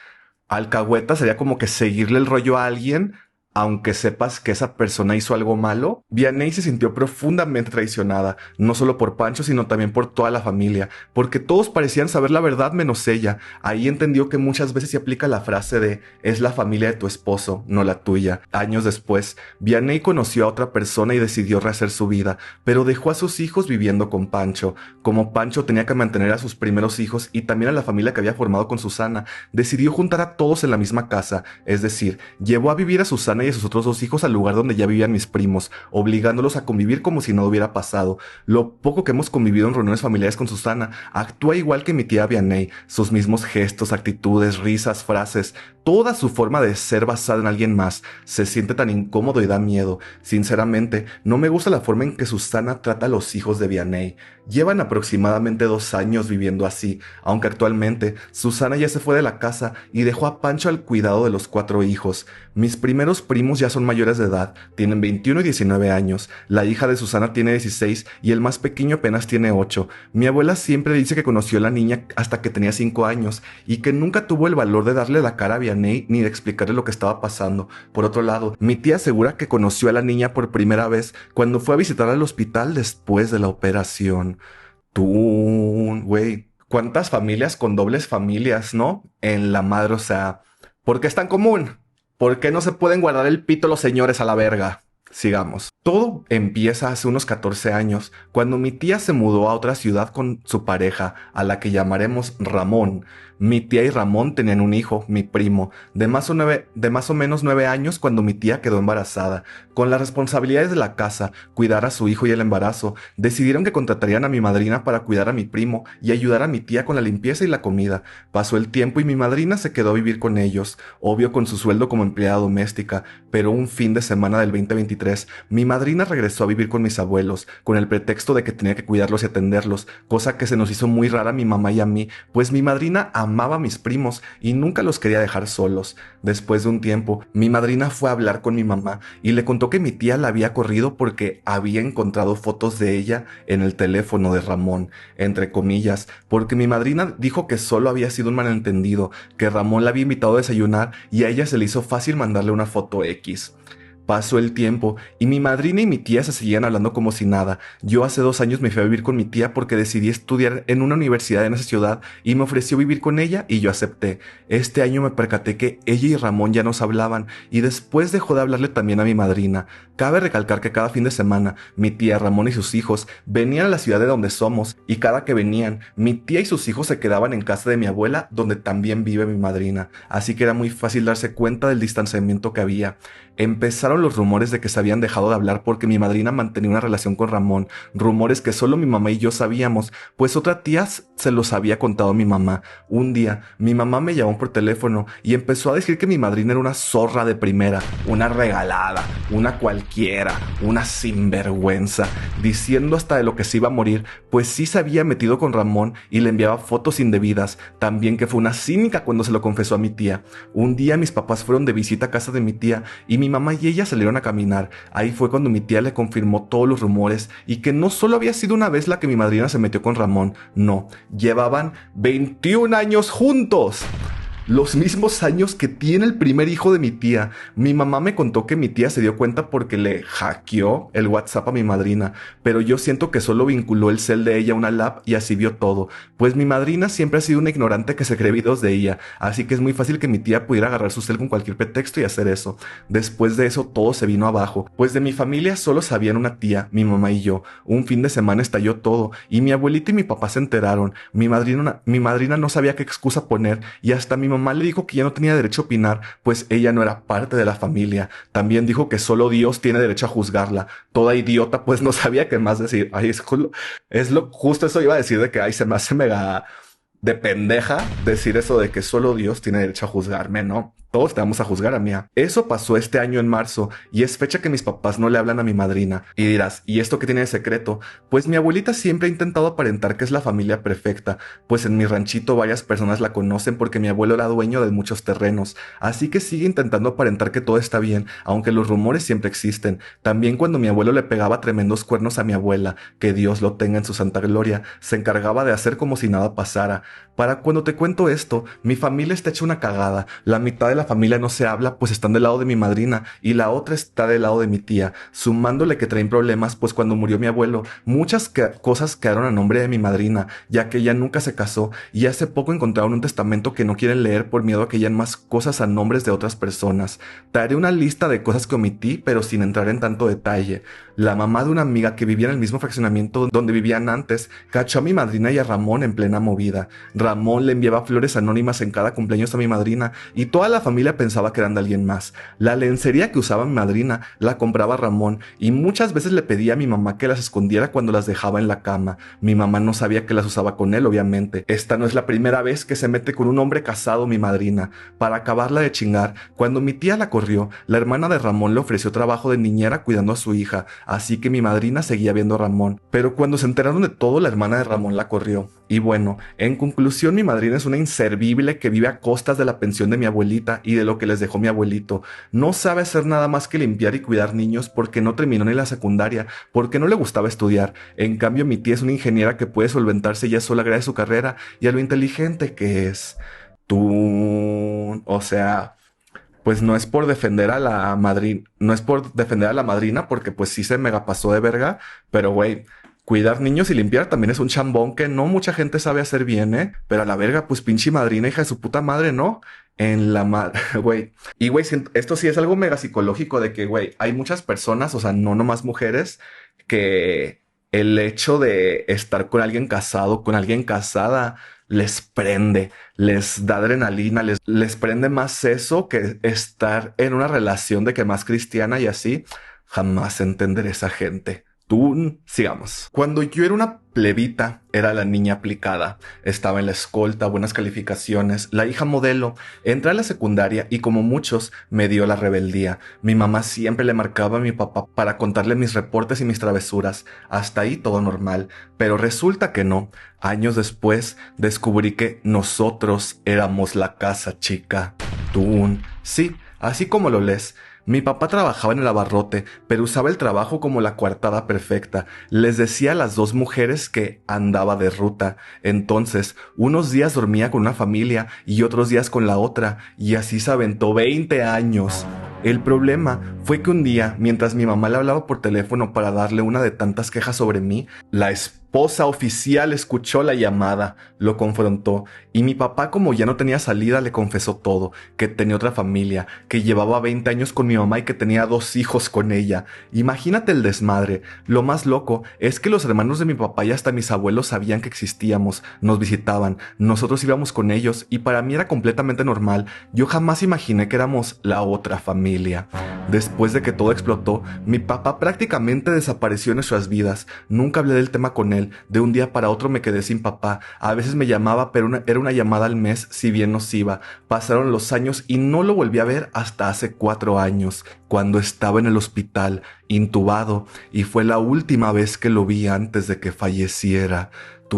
Alcahueta sería como que seguirle el rollo a alguien, aunque sepas que esa persona hizo algo malo. Vianney se sintió profundamente traicionada, no solo por Pancho, sino también por toda la familia, porque todos parecían saber la verdad menos ella. Ahí entendió que muchas veces se aplica la frase de es la familia de tu esposo, no la tuya. Años después, Vianney conoció a otra persona y decidió rehacer su vida, pero dejó a sus hijos viviendo con Pancho. Como Pancho tenía que mantener a sus primeros hijos y también a la familia que había formado con Susana, decidió juntar a todos en la misma casa, es decir, llevó a vivir a Susana y a sus otros 2 hijos al lugar donde ya vivían mis primos, obligándolos a convivir como si no hubiera pasado. Lo poco que hemos convivido en reuniones familiares con Susana, actúa igual que mi tía Vianney, sus mismos gestos, actitudes, risas, frases, toda su forma de ser basada en alguien más. Se siente tan incómodo y da miedo. Sinceramente, no me gusta la forma en que Susana trata a los hijos de Vianney. Llevan aproximadamente 2 años viviendo así, aunque actualmente Susana ya se fue de la casa y dejó a Pancho al cuidado de los 4 hijos. Mis primeros primos ya son mayores de edad, tienen 21 y 19 años. La hija de Susana tiene 16 y el más pequeño apenas tiene 8. Mi abuela siempre dice que conoció a la niña hasta que tenía 5 años y que nunca tuvo el valor de darle la cara a Vianney ni de explicarle lo que estaba pasando. Por otro lado, mi tía asegura que conoció a la niña por primera vez cuando fue a visitarla al hospital después de la operación. Güey, ¿cuántas familias con dobles familias, no? En la madre, o sea, ¿por qué es tan común? ¿Por qué no se pueden guardar el pito los señores a la verga? Sigamos. Todo empieza hace unos 14 años, cuando mi tía se mudó a otra ciudad con su pareja, a la que llamaremos Ramón. Mi tía y Ramón tenían un hijo, mi primo, de más o menos 9 años cuando mi tía quedó embarazada. Con las responsabilidades de la casa, cuidar a su hijo y el embarazo, decidieron que contratarían a mi madrina para cuidar a mi primo y ayudar a mi tía con la limpieza y la comida. Pasó el tiempo y mi madrina se quedó a vivir con ellos, obvio con su sueldo como empleada doméstica, pero un fin de semana del 2023, mi madrina regresó a vivir con mis abuelos, con el pretexto de que tenía que cuidarlos y atenderlos, cosa que se nos hizo muy rara a mi mamá y a mí, pues mi madrina amaba a mis primos y nunca los quería dejar solos. Después de un tiempo, mi madrina fue a hablar con mi mamá y le contó que mi tía la había corrido porque había encontrado fotos de ella en el teléfono de Ramón, entre comillas, porque mi madrina dijo que solo había sido un malentendido, que Ramón la había invitado a desayunar y a ella se le hizo fácil mandarle una foto X. Pasó el tiempo y mi madrina y mi tía se seguían hablando como si nada. Yo hace 2 años me fui a vivir con mi tía porque decidí estudiar en una universidad en esa ciudad y me ofreció vivir con ella y yo acepté. Este año me percaté que ella y Ramón ya nos hablaban y después dejó de hablarle también a mi madrina. Cabe recalcar que cada fin de semana mi tía, Ramón y sus hijos venían a la ciudad de donde somos y cada que venían, mi tía y sus hijos se quedaban en casa de mi abuela donde también vive mi madrina. Así que era muy fácil darse cuenta del distanciamiento que había. Empezaron los rumores de que se habían dejado de hablar porque mi madrina mantenía una relación con Ramón, rumores que solo mi mamá y yo sabíamos, pues otra tía se los había contado a mi mamá. Un día, mi mamá me llamó por teléfono y empezó a decir que mi madrina era una zorra de primera, una regalada, una cualquiera, una sinvergüenza, diciendo hasta de lo que se iba a morir, pues sí se había metido con Ramón y le enviaba fotos indebidas, también que fue una cínica cuando se lo confesó a mi tía. Un día mis papás fueron de visita a casa de mi tía y mi mamá y ella salieron a caminar. Ahí fue cuando mi tía le confirmó todos los rumores y que no solo había sido una vez la que mi madrina se metió con Ramón, no, llevaban 21 años juntos. los mismos años que tiene el primer hijo de mi tía. Mi mamá me contó que mi tía se dio cuenta porque le hackeó el WhatsApp a mi madrina, pero yo siento que solo vinculó el cel de ella a una lab y así vio todo, pues mi madrina siempre ha sido una ignorante que se cree videos de ella, así que es muy fácil que mi tía pudiera agarrar su cel con cualquier pretexto y hacer eso. Después de eso todo se vino abajo, pues de mi familia solo sabían una tía, mi mamá y yo. Un fin de semana estalló todo y mi abuelita y mi papá se enteraron. Mi madrina no sabía qué excusa poner y hasta mi mamá le dijo que ya no tenía derecho a opinar, pues ella no era parte de la familia. También dijo que solo Dios tiene derecho a juzgarla. Toda idiota pues no sabía qué más decir. Ay, justo eso iba a decir de que ay, se me hace mega de pendeja decir eso de que solo Dios tiene derecho a juzgarme, ¿no? Todos te vamos a juzgar, amiga. Eso pasó este año en marzo y es fecha que mis papás no le hablan a mi madrina. Y dirás, ¿y esto qué tiene de secreto? Pues mi abuelita siempre ha intentado aparentar que es la familia perfecta, pues en mi ranchito varias personas la conocen porque mi abuelo era dueño de muchos terrenos, así que sigue intentando aparentar que todo está bien, aunque los rumores siempre existen. También cuando mi abuelo le pegaba tremendos cuernos a mi abuela, que Dios lo tenga en su santa gloria, se encargaba de hacer como si nada pasara. Para cuando te cuento esto, mi familia está hecha una cagada. La mitad de la familia no se habla, pues están del lado de mi madrina, y la otra está del lado de mi tía, sumándole que traen problemas, pues cuando murió mi abuelo, muchas cosas quedaron a nombre de mi madrina, ya que ella nunca se casó, y hace poco encontraron un testamento que no quieren leer por miedo a que hayan más cosas a nombres de otras personas. Te haré una lista de cosas que omití, pero sin entrar en tanto detalle. La mamá de una amiga que vivía en el mismo fraccionamiento donde vivían antes, cachó a mi madrina y a Ramón en plena movida. Ramón le enviaba flores anónimas en cada cumpleaños a mi madrina y toda la familia pensaba que eran de alguien más. La lencería que usaba mi madrina la compraba Ramón y muchas veces le pedía a mi mamá que las escondiera cuando las dejaba en la cama. Mi mamá no sabía que las usaba con él, obviamente. Esta no es la primera vez que se mete con un hombre casado mi madrina. Para acabarla de chingar, cuando mi tía la corrió, la hermana de Ramón le ofreció trabajo de niñera cuidando a su hija, así que mi madrina seguía viendo a Ramón. Pero cuando se enteraron de todo, la hermana de Ramón la corrió. Y bueno, en conclusión, mi madrina es una inservible que vive a costas de la pensión de mi abuelita y de lo que les dejó mi abuelito. No sabe hacer nada más que limpiar y cuidar niños porque no terminó ni la secundaria, porque no le gustaba estudiar. En cambio, mi tía es una ingeniera que puede solventarse ella sola gracias a su carrera y a lo inteligente que es. O sea, pues no es por defender a la madrina, no es por defender a la madrina porque pues sí se mega pasó de verga, pero güey, cuidar niños y limpiar también es un chambón que no mucha gente sabe hacer bien, ¿eh? Pero a la verga, pues pinche madrina, hija de su puta madre, ¿no? En la madre, güey. Y güey, esto sí es algo mega psicológico de que, güey, hay muchas personas, o sea, no nomás mujeres, que el hecho de estar con alguien casado, con alguien casada, les prende, les da adrenalina, les prende más eso que estar en una relación de que más cristiana y así. Jamás entenderé esa gente. Sigamos. Cuando yo era una plebita, era la niña aplicada. Estaba en la escolta, buenas calificaciones, la hija modelo. Entré a la secundaria y como muchos, me dio la rebeldía. Mi mamá siempre le marcaba a mi papá para contarle mis reportes y mis travesuras. Hasta ahí todo normal. Pero resulta que no. Años después, descubrí que nosotros éramos la casa chica. Sí, así como lo lees. Mi papá trabajaba en el abarrote, pero usaba el trabajo como la coartada perfecta. Les decía a las dos mujeres que andaba de ruta. Entonces, unos días dormía con una familia y otros días con la otra, y así se aventó 20 años. El problema fue que un día, mientras mi mamá le hablaba por teléfono para darle una de tantas quejas sobre mí, la esposa oficial escuchó la llamada, lo confrontó, y mi papá, como ya no tenía salida, le confesó todo, que tenía otra familia, que llevaba 20 años con mi mamá y que tenía 2 hijos con ella. Imagínate el desmadre. Lo más loco es que los hermanos de mi papá y hasta mis abuelos sabían que existíamos, nos visitaban, nosotros íbamos con ellos, y para mí era completamente normal. Yo jamás imaginé que éramos la otra familia. Después de que todo explotó, mi papá prácticamente desapareció en nuestras vidas. Nunca hablé del tema con él. De un día para otro me quedé sin papá. A veces me llamaba, pero era una llamada al mes, si bien nos iba. Pasaron los años y no lo volví a ver hasta hace 4 años, cuando estaba en el hospital, intubado, y fue la última vez que lo vi antes de que falleciera.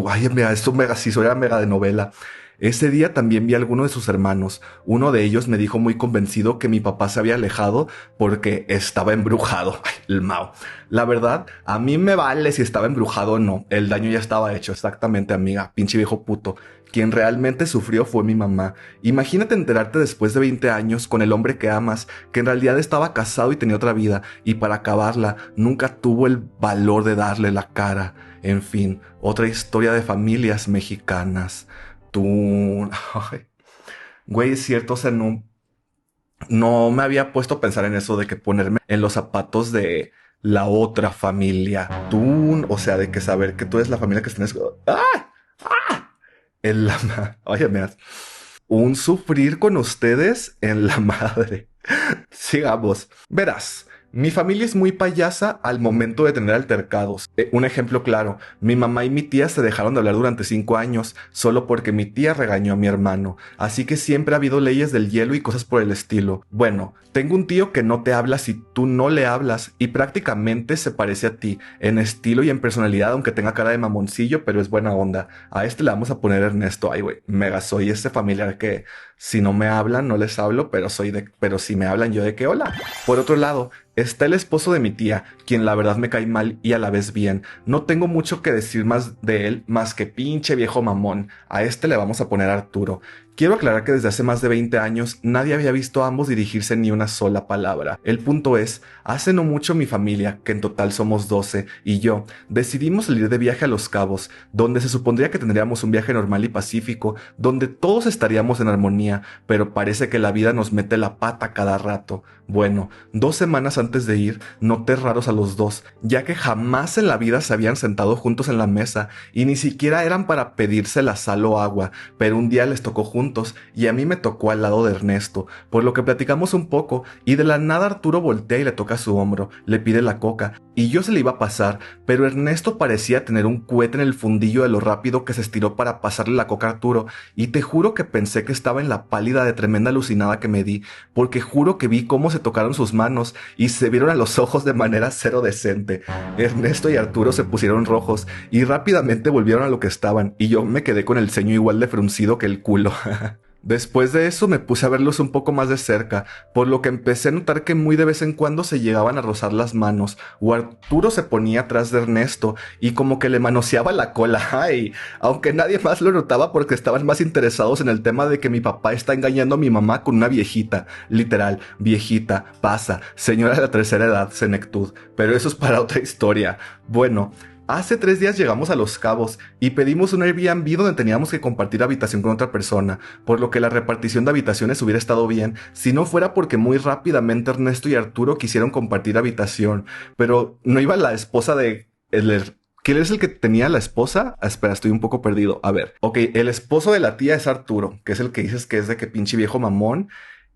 Ay, mira, esto mega, sí, eso era mega de novela. Ese día también vi a alguno de sus hermanos. Uno de ellos me dijo muy convencido que mi papá se había alejado porque estaba embrujado. Ay, el Mao. La verdad, a mí me vale si estaba embrujado o no. El daño ya estaba hecho, exactamente, amiga. Pinche viejo puto. Quien realmente sufrió fue mi mamá. Imagínate enterarte después de 20 años con el hombre que amas, que en realidad estaba casado y tenía otra vida, y para acabarla nunca tuvo el valor de darle la cara. En fin, otra historia de familias mexicanas. Tú... Ay, güey, es cierto, o sea, no me había puesto a pensar en eso de que ponerme en los zapatos de la otra familia. Tú, o sea, de que saber que tú eres la familia que tienes... ¡Ah! ¡Ah! En la... Oye, un sufrir con ustedes en la madre. Sigamos. Verás, mi familia es muy payasa al momento de tener altercados. Un ejemplo claro, mi mamá y mi tía se dejaron de hablar durante 5 años solo porque mi tía regañó a mi hermano. Así que siempre ha habido leyes del hielo y cosas por el estilo. Bueno, tengo un tío que no te habla si tú no le hablas y prácticamente se parece a ti, en estilo y en personalidad, aunque tenga cara de mamoncillo, pero es buena onda. A este le vamos a poner Ernesto. Ay, güey, mega soy ese familiar que si no me hablan no les hablo, pero si me hablan yo de que hola. Por otro lado, está el esposo de mi tía, quien la verdad me cae mal y a la vez bien. No tengo mucho que decir más de él, más que pinche viejo mamón. A este le vamos a poner Arturo. Quiero aclarar que desde hace más de 20 años nadie había visto a ambos dirigirse ni una sola palabra. El punto es, hace no mucho mi familia, que en total somos 12, y yo, decidimos salir de viaje a Los Cabos, donde se supondría que tendríamos un viaje normal y pacífico, donde todos estaríamos en armonía, pero parece que la vida nos mete la pata cada rato. Bueno, 2 semanas antes de ir, noté raros a los dos, ya que jamás en la vida se habían sentado juntos en la mesa, y ni siquiera eran para pedirse la sal o agua, pero un día les tocó juntos y a mí me tocó al lado de Ernesto, por lo que platicamos un poco y de la nada Arturo voltea y le toca su hombro, le pide la coca y yo se le iba a pasar, pero Ernesto parecía tener un cohete en el fundillo de lo rápido que se estiró para pasarle la coca a Arturo y te juro que pensé que estaba en la pálida de tremenda alucinada que me di, porque juro que vi cómo se tocaron sus manos y se vieron a los ojos de manera cero decente. Ernesto y Arturo se pusieron rojos y rápidamente volvieron a lo que estaban y yo me quedé con el ceño igual de fruncido que el culo. Después de eso me puse a verlos un poco más de cerca, por lo que empecé a notar que muy de vez en cuando se llegaban a rozar las manos, o Arturo se ponía atrás de Ernesto y como que le manoseaba la cola, ¡ay! Aunque nadie más lo notaba porque estaban más interesados en el tema de que mi papá está engañando a mi mamá con una viejita, literal, viejita, pasa, señora de la tercera edad, senectud, pero eso es para otra historia. Bueno, hace 3 días llegamos a Los Cabos y pedimos un Airbnb donde teníamos que compartir habitación con otra persona, por lo que la repartición de habitaciones hubiera estado bien si no fuera porque muy rápidamente Ernesto y Arturo quisieron compartir habitación, pero no iba la esposa de... ¿Quién es el que tenía la esposa? Ah, espera, estoy un poco perdido. A ver, ok, el esposo de la tía es Arturo, que es el que dices que es de que pinche viejo mamón,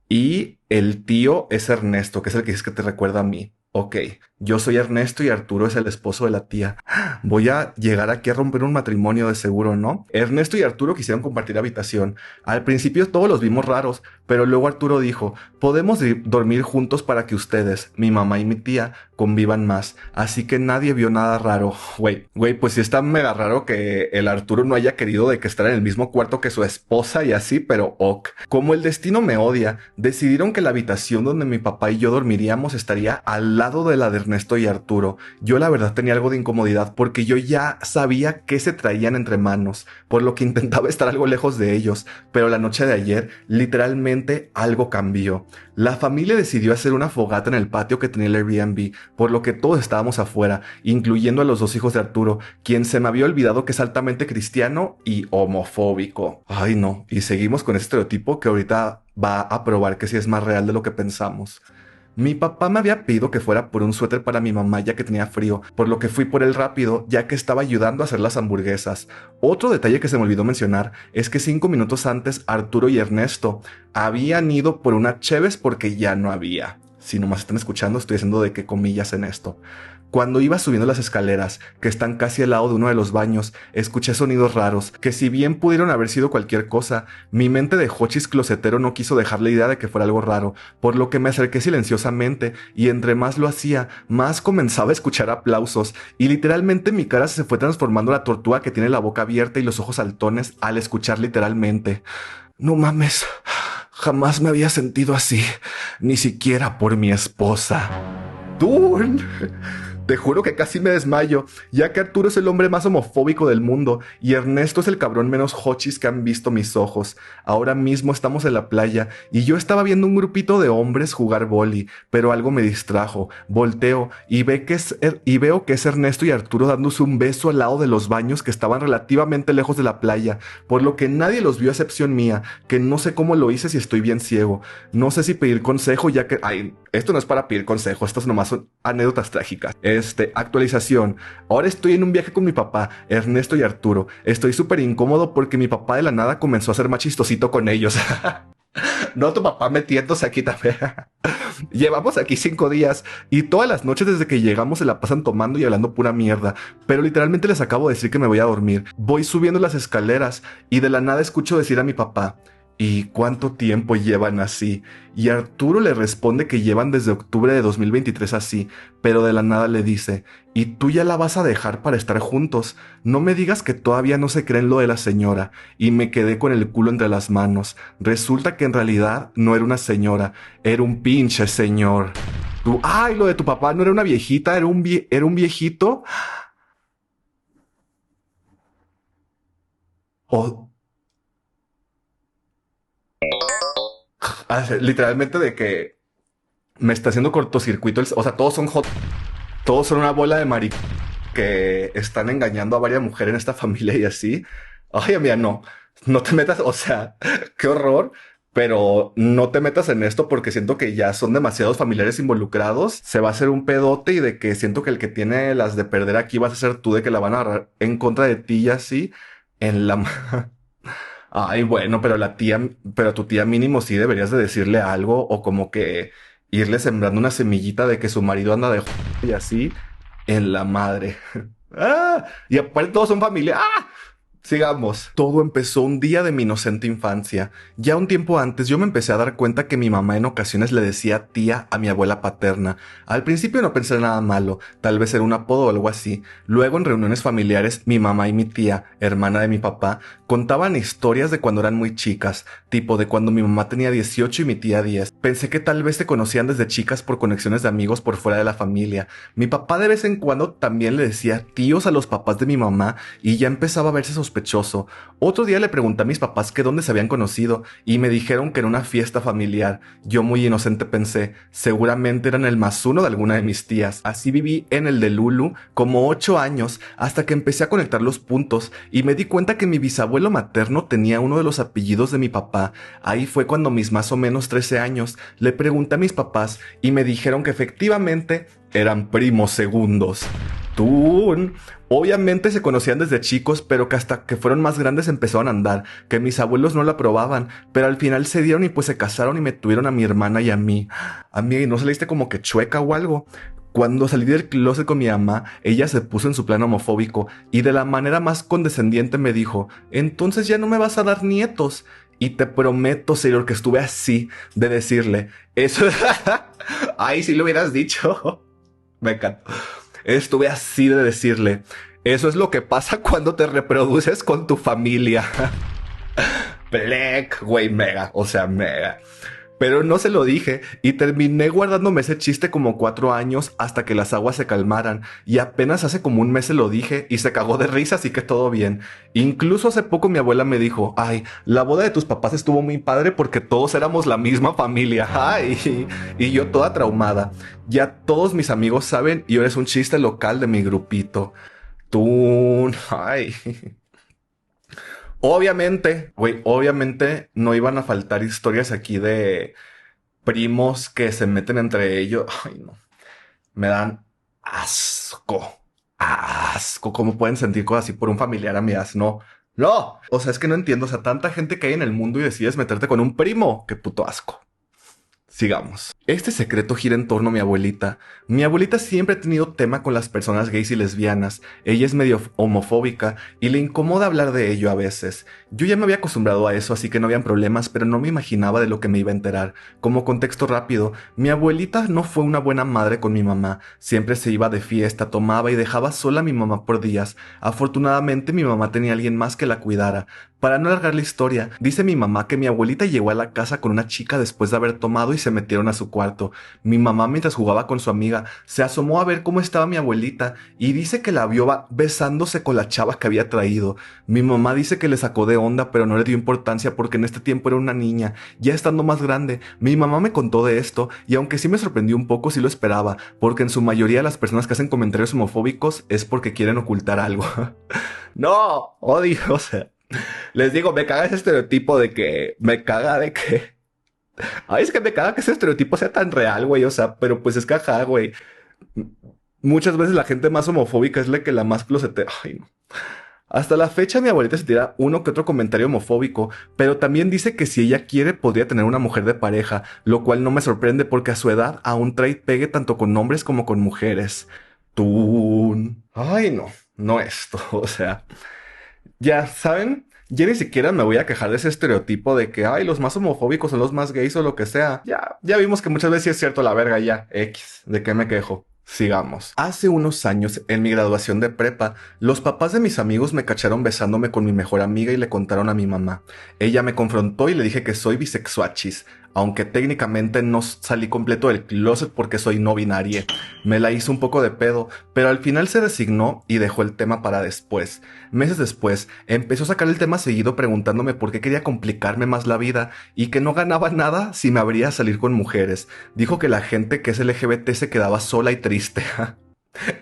y el tío es Ernesto, que es el que dices que te recuerda a mí. Ok, yo soy Ernesto y Arturo es el esposo de la tía. Voy a llegar aquí a romper un matrimonio de seguro, ¿no? Ernesto y Arturo quisieron compartir habitación. Al principio todos los vimos raros, pero luego Arturo dijo, podemos dormir juntos para que ustedes, mi mamá y mi tía, convivan más. Así que nadie vio nada raro. Güey, pues sí está mega raro que el Arturo no haya querido de que estar en el mismo cuarto que su esposa y así, pero ok. Como el destino me odia, decidieron que la habitación donde mi papá y yo dormiríamos estaría al lado de la de Ernesto y Arturo. Yo la verdad tenía algo de incomodidad porque yo ya sabía qué se traían entre manos, por lo que intentaba estar algo lejos de ellos, pero la noche de ayer literalmente algo cambió. La familia decidió hacer una fogata en el patio que tenía el Airbnb, por lo que todos estábamos afuera, incluyendo a los 2 hijos de Arturo, quien se me había olvidado que es altamente cristiano y homofóbico. Ay no, y seguimos con este estereotipo que ahorita va a probar que sí es más real de lo que pensamos. Mi papá me había pedido que fuera por un suéter para mi mamá ya que tenía frío, por lo que fui por él rápido ya que estaba ayudando a hacer las hamburguesas. Otro detalle que se me olvidó mencionar es que 5 minutos antes Arturo y Ernesto habían ido por una Cheves porque ya no había. Si nomás están escuchando, estoy haciendo de qué comillas en esto. Cuando iba subiendo las escaleras, que están casi al lado de uno de los baños, escuché sonidos raros, que si bien pudieron haber sido cualquier cosa, mi mente de hochis closetero no quiso dejar la idea de que fuera algo raro, por lo que me acerqué silenciosamente, y entre más lo hacía, más comenzaba a escuchar aplausos, y literalmente mi cara se fue transformando en la tortuga que tiene la boca abierta y los ojos saltones al escuchar literalmente. No mames, jamás me había sentido así, ni siquiera por mi esposa. ¡Dun! Te juro que casi me desmayo, ya que Arturo es el hombre más homofóbico del mundo y Ernesto es el cabrón menos hochis que han visto mis ojos. Ahora mismo estamos en la playa y yo estaba viendo un grupito de hombres jugar vóley, pero algo me distrajo. Volteo y veo que es Ernesto y Arturo dándose un beso al lado de los baños que estaban relativamente lejos de la playa, por lo que nadie los vio a excepción mía, que no sé cómo lo hice si estoy bien ciego. No sé si pedir consejo ya que... Ay, esto no es para pedir consejo, estas nomás son anécdotas trágicas. Actualización. Ahora estoy en un viaje con mi papá, Ernesto y Arturo. Estoy súper incómodo porque mi papá de la nada comenzó a ser más chistosito con ellos. No, tu papá metiéndose aquí también. Llevamos aquí 5 días y todas las noches desde que llegamos se la pasan tomando y hablando pura mierda. Pero literalmente les acabo de decir que me voy a dormir. Voy subiendo las escaleras y de la nada escucho decir a mi papá: ¿y cuánto tiempo llevan así? Y Arturo le responde que llevan desde octubre de 2023 así, pero de la nada le dice: ¿y tú ya la vas a dejar para estar juntos? No me digas que todavía no se creen lo de la señora. Y me quedé con el culo entre las manos. Resulta que en realidad no era una señora, era un pinche señor. Tú, ay, lo de tu papá no era una viejita, era un viejito. O literalmente de que me está haciendo cortocircuito. O sea, todos son una bola de que están engañando a varias mujeres en esta familia y así. Ay, amiga, no te metas, o sea, qué horror, pero no te metas en esto porque siento que ya son demasiados familiares involucrados. Se va a hacer un pedote y de que siento que el que tiene las de perder aquí vas a ser tú, de que la van a agarrar en contra de ti y así en la... Ay, bueno, pero tu tía mínimo sí deberías de decirle algo o como que irle sembrando una semillita de que su marido anda de y así en la madre. ¡Ah! Y aparte todos son familia. ¡Ah! Sigamos. Todo empezó un día de mi inocente infancia. Ya un tiempo antes yo me empecé a dar cuenta que mi mamá en ocasiones le decía tía a mi abuela paterna. Al principio no pensé nada malo, tal vez era un apodo o algo así. Luego en reuniones familiares mi mamá y mi tía, hermana de mi papá, contaban historias de cuando eran muy chicas, tipo de cuando mi mamá tenía 18 y mi tía 10. Pensé que tal vez se conocían desde chicas por conexiones de amigos por fuera de la familia. Mi papá de vez en cuando también le decía tíos a los papás de mi mamá y ya empezaba a verse sospechoso. Otro día le pregunté a mis papás que dónde se habían conocido y me dijeron que en una fiesta familiar. Yo muy inocente pensé, seguramente eran el más uno de alguna de mis tías. Así viví en el de Lulu como 8 años hasta que empecé a conectar los puntos y me di cuenta que mi bisabuelo materno tenía uno de los apellidos de mi papá. Ahí fue cuando mis más o menos 13 años le pregunté a mis papás y me dijeron que efectivamente eran primos segundos. Tú, obviamente se conocían desde chicos, pero que hasta que fueron más grandes empezaron a andar, que mis abuelos no lo aprobaban, pero al final se dieron y pues se casaron y me tuvieron a mi hermana y a mí. A mí, ¿no se le diste como que chueca o algo? Cuando salí del closet con mi mamá, ella se puso en su plan homofóbico y de la manera más condescendiente me dijo: entonces ya no me vas a dar nietos. Y te prometo, señor, que estuve así de decirle eso. Ay, si lo hubieras dicho. Me encantó. Estuve así de decirle: eso es lo que pasa cuando te reproduces con tu familia. Black, güey, mega, o sea, mega. Pero no se lo dije y terminé guardándome ese chiste como 4 años hasta que las aguas se calmaran y apenas hace como un mes se lo dije y se cagó de risa, así que todo bien. Incluso hace poco mi abuela me dijo: ay, la boda de tus papás estuvo muy padre porque todos éramos la misma familia. Ay, y yo toda traumada. Ya todos mis amigos saben y ahora es un chiste local de mi grupito. Tú, ay. Obviamente no iban a faltar historias aquí de primos que se meten entre ellos. Ay, no. Me dan asco. Asco. ¿Cómo pueden sentir cosas así por un familiar, amigas? No. No. O sea, es que no entiendo. O sea, tanta gente que hay en el mundo y decides meterte con un primo. Qué puto asco. Sigamos. Este secreto gira en torno a mi abuelita. Mi abuelita siempre ha tenido tema con las personas gays y lesbianas. Ella es medio homofóbica y le incomoda hablar de ello a veces. Yo ya me había acostumbrado a eso, así que no habían problemas, pero no me imaginaba de lo que me iba a enterar. Como contexto rápido, mi abuelita no fue una buena madre con mi mamá. Siempre se iba de fiesta, tomaba y dejaba sola a mi mamá por días. Afortunadamente mi mamá tenía a alguien más que la cuidara. Para no alargar la historia, dice mi mamá que mi abuelita llegó a la casa con una chica después de haber tomado y se metieron a su cuarto. Mi mamá, mientras jugaba con su amiga, se asomó a ver cómo estaba mi abuelita y dice que la vio besándose con la chava que había traído. Mi mamá dice que le sacó de onda, pero no le dio importancia porque en este tiempo era una niña. Ya estando más grande, mi mamá me contó de esto y aunque sí me sorprendió un poco, sí lo esperaba, porque en su mayoría las personas que hacen comentarios homofóbicos es porque quieren ocultar algo. No, odio, o sea. Les digo, me caga ese estereotipo de que... Me caga de que... Ay, es que me caga que ese estereotipo sea tan real, güey. O sea, pero pues es que ajá, güey. Muchas veces la gente más homofóbica es la que la más closetea. Ay, no. Hasta la fecha mi abuelita se tira uno que otro comentario homofóbico, pero también dice que si ella quiere podría tener una mujer de pareja, lo cual no me sorprende porque a su edad aún trae pegue tanto con hombres como con mujeres. Tú... Ay, no. No esto, o sea... Ya, ¿saben? Ya ni siquiera me voy a quejar de ese estereotipo de que, ay, los más homofóbicos son los más gays o lo que sea. Ya vimos que muchas veces sí es cierto la verga ya. X, ¿de qué me quejo? Sigamos. Hace unos años, en mi graduación de prepa, los papás de mis amigos me cacharon besándome con mi mejor amiga y le contaron a mi mamá. Ella me confrontó y le dije que soy bisexuachis, aunque técnicamente no salí completo del closet porque soy no binaria. Me la hizo un poco de pedo, pero al final se resignó y dejó el tema para después. Meses después, empezó a sacar el tema seguido preguntándome por qué quería complicarme más la vida y que no ganaba nada si me abría a salir con mujeres. Dijo que la gente que es LGBT se quedaba sola y triste.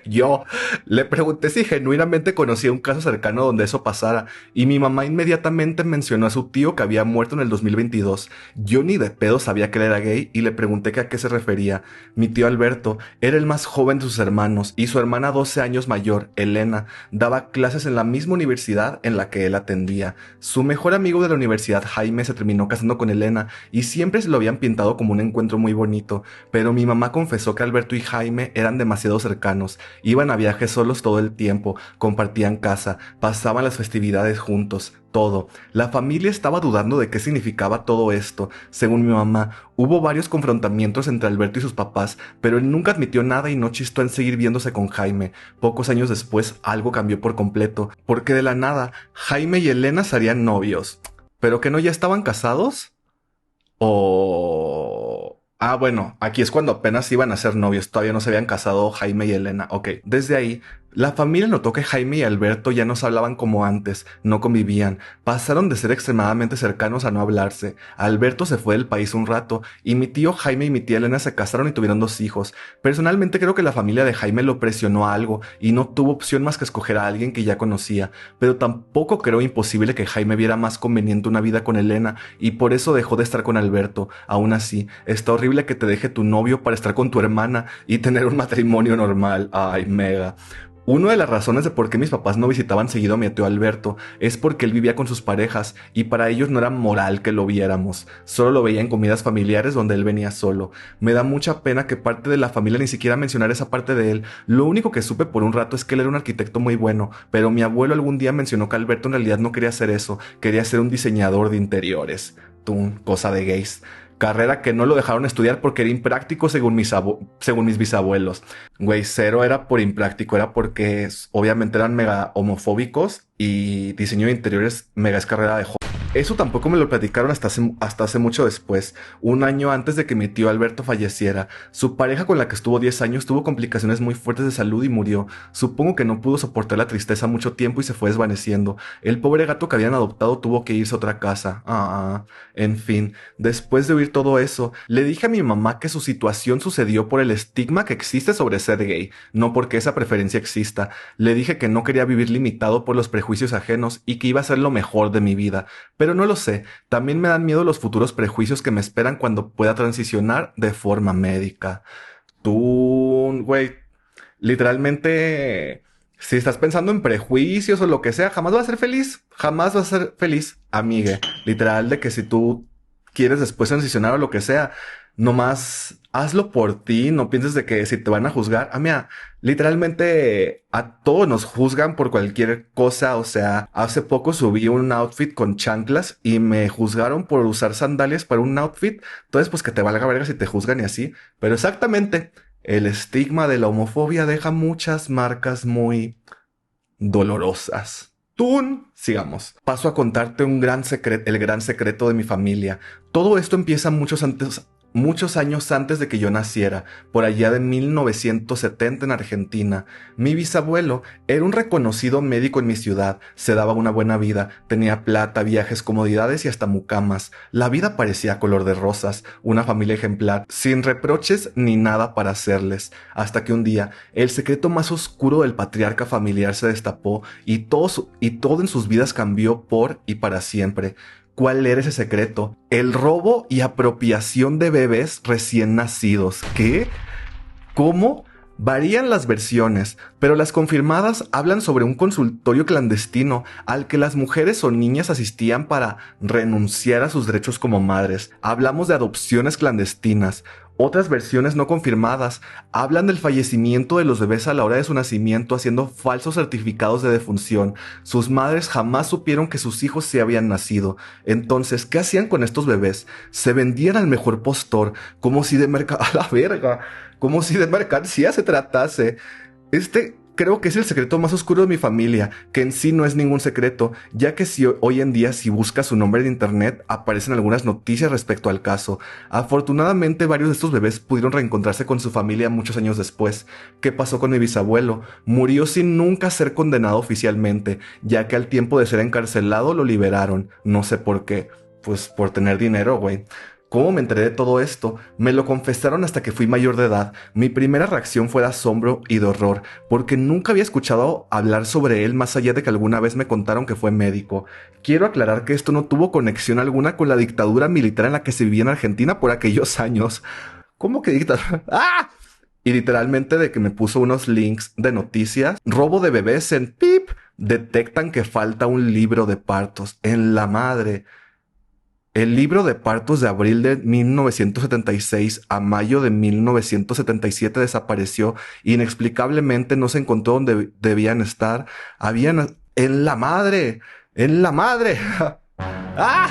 Yo le pregunté si genuinamente conocía un caso cercano donde eso pasara y mi mamá inmediatamente mencionó a su tío que había muerto en el 2022. Yo ni de pedo sabía que él era gay y le pregunté que a qué se refería. Mi tío Alberto era el más joven de sus hermanos y su hermana 12 años mayor, Elena, daba clases en la misma universidad en la que él atendía. Su mejor amigo de la universidad, Jaime, se terminó casando con Elena y siempre se lo habían pintado como un encuentro muy bonito, pero mi mamá confesó que Alberto y Jaime eran demasiado cercanos. Iban a viajes solos todo el tiempo, compartían casa, pasaban las festividades juntos, todo. La familia estaba dudando de qué significaba todo esto. Según mi mamá, hubo varios confrontamientos entre Alberto y sus papás, pero él nunca admitió nada y no chistó en seguir viéndose con Jaime. Pocos años después, algo cambió por completo, porque de la nada, Jaime y Elena serían novios. ¿Pero que no ya estaban casados? O... Ah, bueno, aquí es cuando apenas iban a ser novios, todavía no se habían casado Jaime y Elena. Ok, desde ahí, la familia notó que Jaime y Alberto ya no se hablaban como antes, no convivían, pasaron de ser extremadamente cercanos a no hablarse. Alberto se fue del país un rato y mi tío Jaime y mi tía Elena se casaron y tuvieron 2 hijos. Personalmente creo que la familia de Jaime lo presionó a algo y no tuvo opción más que escoger a alguien que ya conocía, pero tampoco creo imposible que Jaime viera más conveniente una vida con Elena y por eso dejó de estar con Alberto. Aún así, está horrible que te deje tu novio para estar con tu hermana y tener un matrimonio normal. Ay, mega. Una de las razones de por qué mis papás no visitaban seguido a mi tío Alberto es porque él vivía con sus parejas y para ellos no era moral que lo viéramos. Solo lo veía en comidas familiares donde él venía solo. Me da mucha pena que parte de la familia ni siquiera mencionara esa parte de él. Lo único que supe por un rato es que él era un arquitecto muy bueno, pero mi abuelo algún día mencionó que Alberto en realidad no quería hacer eso, quería ser un diseñador de interiores. Tú, cosa de gays. Carrera que no lo dejaron estudiar porque era impráctico según mis bisabuelos. Güey, cero era por impráctico, era porque obviamente eran mega homofóbicos y diseño de interiores mega es carrera de Eso tampoco me lo platicaron hasta hace mucho después, un año antes de que mi tío Alberto falleciera. Su pareja con la que estuvo 10 años tuvo complicaciones muy fuertes de salud y murió. Supongo que no pudo soportar la tristeza mucho tiempo y se fue desvaneciendo. El pobre gato que habían adoptado tuvo que irse a otra casa. En fin, después de oír todo eso, le dije a mi mamá que su situación sucedió por el estigma que existe sobre ser gay, no porque esa preferencia exista. Le dije que no quería vivir limitado por los prejuicios ajenos y que iba a ser lo mejor de mi vida. Pero no lo sé, también me dan miedo los futuros prejuicios que me esperan cuando pueda transicionar de forma médica. Tú, güey, literalmente, si estás pensando en prejuicios o lo que sea, jamás vas a ser feliz, amigue. Literal de que si tú quieres después transicionar o lo que sea, nomás hazlo por ti, no pienses de que si te van a juzgar. Mira, literalmente a todos nos juzgan por cualquier cosa. O sea, hace poco subí un outfit con chanclas y me juzgaron por usar sandalias para un outfit. Entonces, pues que te valga verga si te juzgan y así. Pero exactamente, el estigma de la homofobia deja muchas marcas muy dolorosas. Tú, sigamos. Paso a contarte un gran secreto, el gran secreto de mi familia. Todo esto empieza muchos años antes de que yo naciera, por allá de 1970 en Argentina. Mi bisabuelo era un reconocido médico en mi ciudad, se daba una buena vida, tenía plata, viajes, comodidades y hasta mucamas. La vida parecía color de rosas, una familia ejemplar, sin reproches ni nada para hacerles. Hasta que un día, el secreto más oscuro del patriarca familiar se destapó y todo en sus vidas cambió por y para siempre. ¿Cuál era ese secreto? El robo y apropiación de bebés recién nacidos. ¿Qué? ¿Cómo? Varían las versiones, pero las confirmadas hablan sobre un consultorio clandestino al que las mujeres o niñas asistían para renunciar a sus derechos como madres. Hablamos de adopciones clandestinas. Otras versiones no confirmadas hablan del fallecimiento de los bebés a la hora de su nacimiento haciendo falsos certificados de defunción. Sus madres jamás supieron que sus hijos se habían nacido. Entonces, ¿qué hacían con estos bebés? Se vendían al mejor postor, como si de a la verga, como si de mercancía se tratase. Creo que es el secreto más oscuro de mi familia, que en sí no es ningún secreto, ya que hoy en día si buscas su nombre en internet aparecen algunas noticias respecto al caso. Afortunadamente varios de estos bebés pudieron reencontrarse con su familia muchos años después. ¿Qué pasó con mi bisabuelo? Murió sin nunca ser condenado oficialmente, ya que al tiempo de ser encarcelado lo liberaron. No sé por qué. Pues por tener dinero, güey. ¿Cómo me enteré de todo esto? Me lo confesaron hasta que fui mayor de edad. Mi primera reacción fue de asombro y de horror, porque nunca había escuchado hablar sobre él más allá de que alguna vez me contaron que fue médico. Quiero aclarar que esto no tuvo conexión alguna con la dictadura militar en la que se vivía en Argentina por aquellos años. ¿Cómo que dictadura? ¡Ah! Y literalmente de que me puso unos links de noticias. Robo de bebés en PIP. Detectan que falta un libro de partos. En la madre. El libro de partos de abril de 1976 a mayo de 1977 desapareció. Inexplicablemente no se encontró donde debían estar. Habían... ¡En la madre! ¡En la madre! ¡Ah!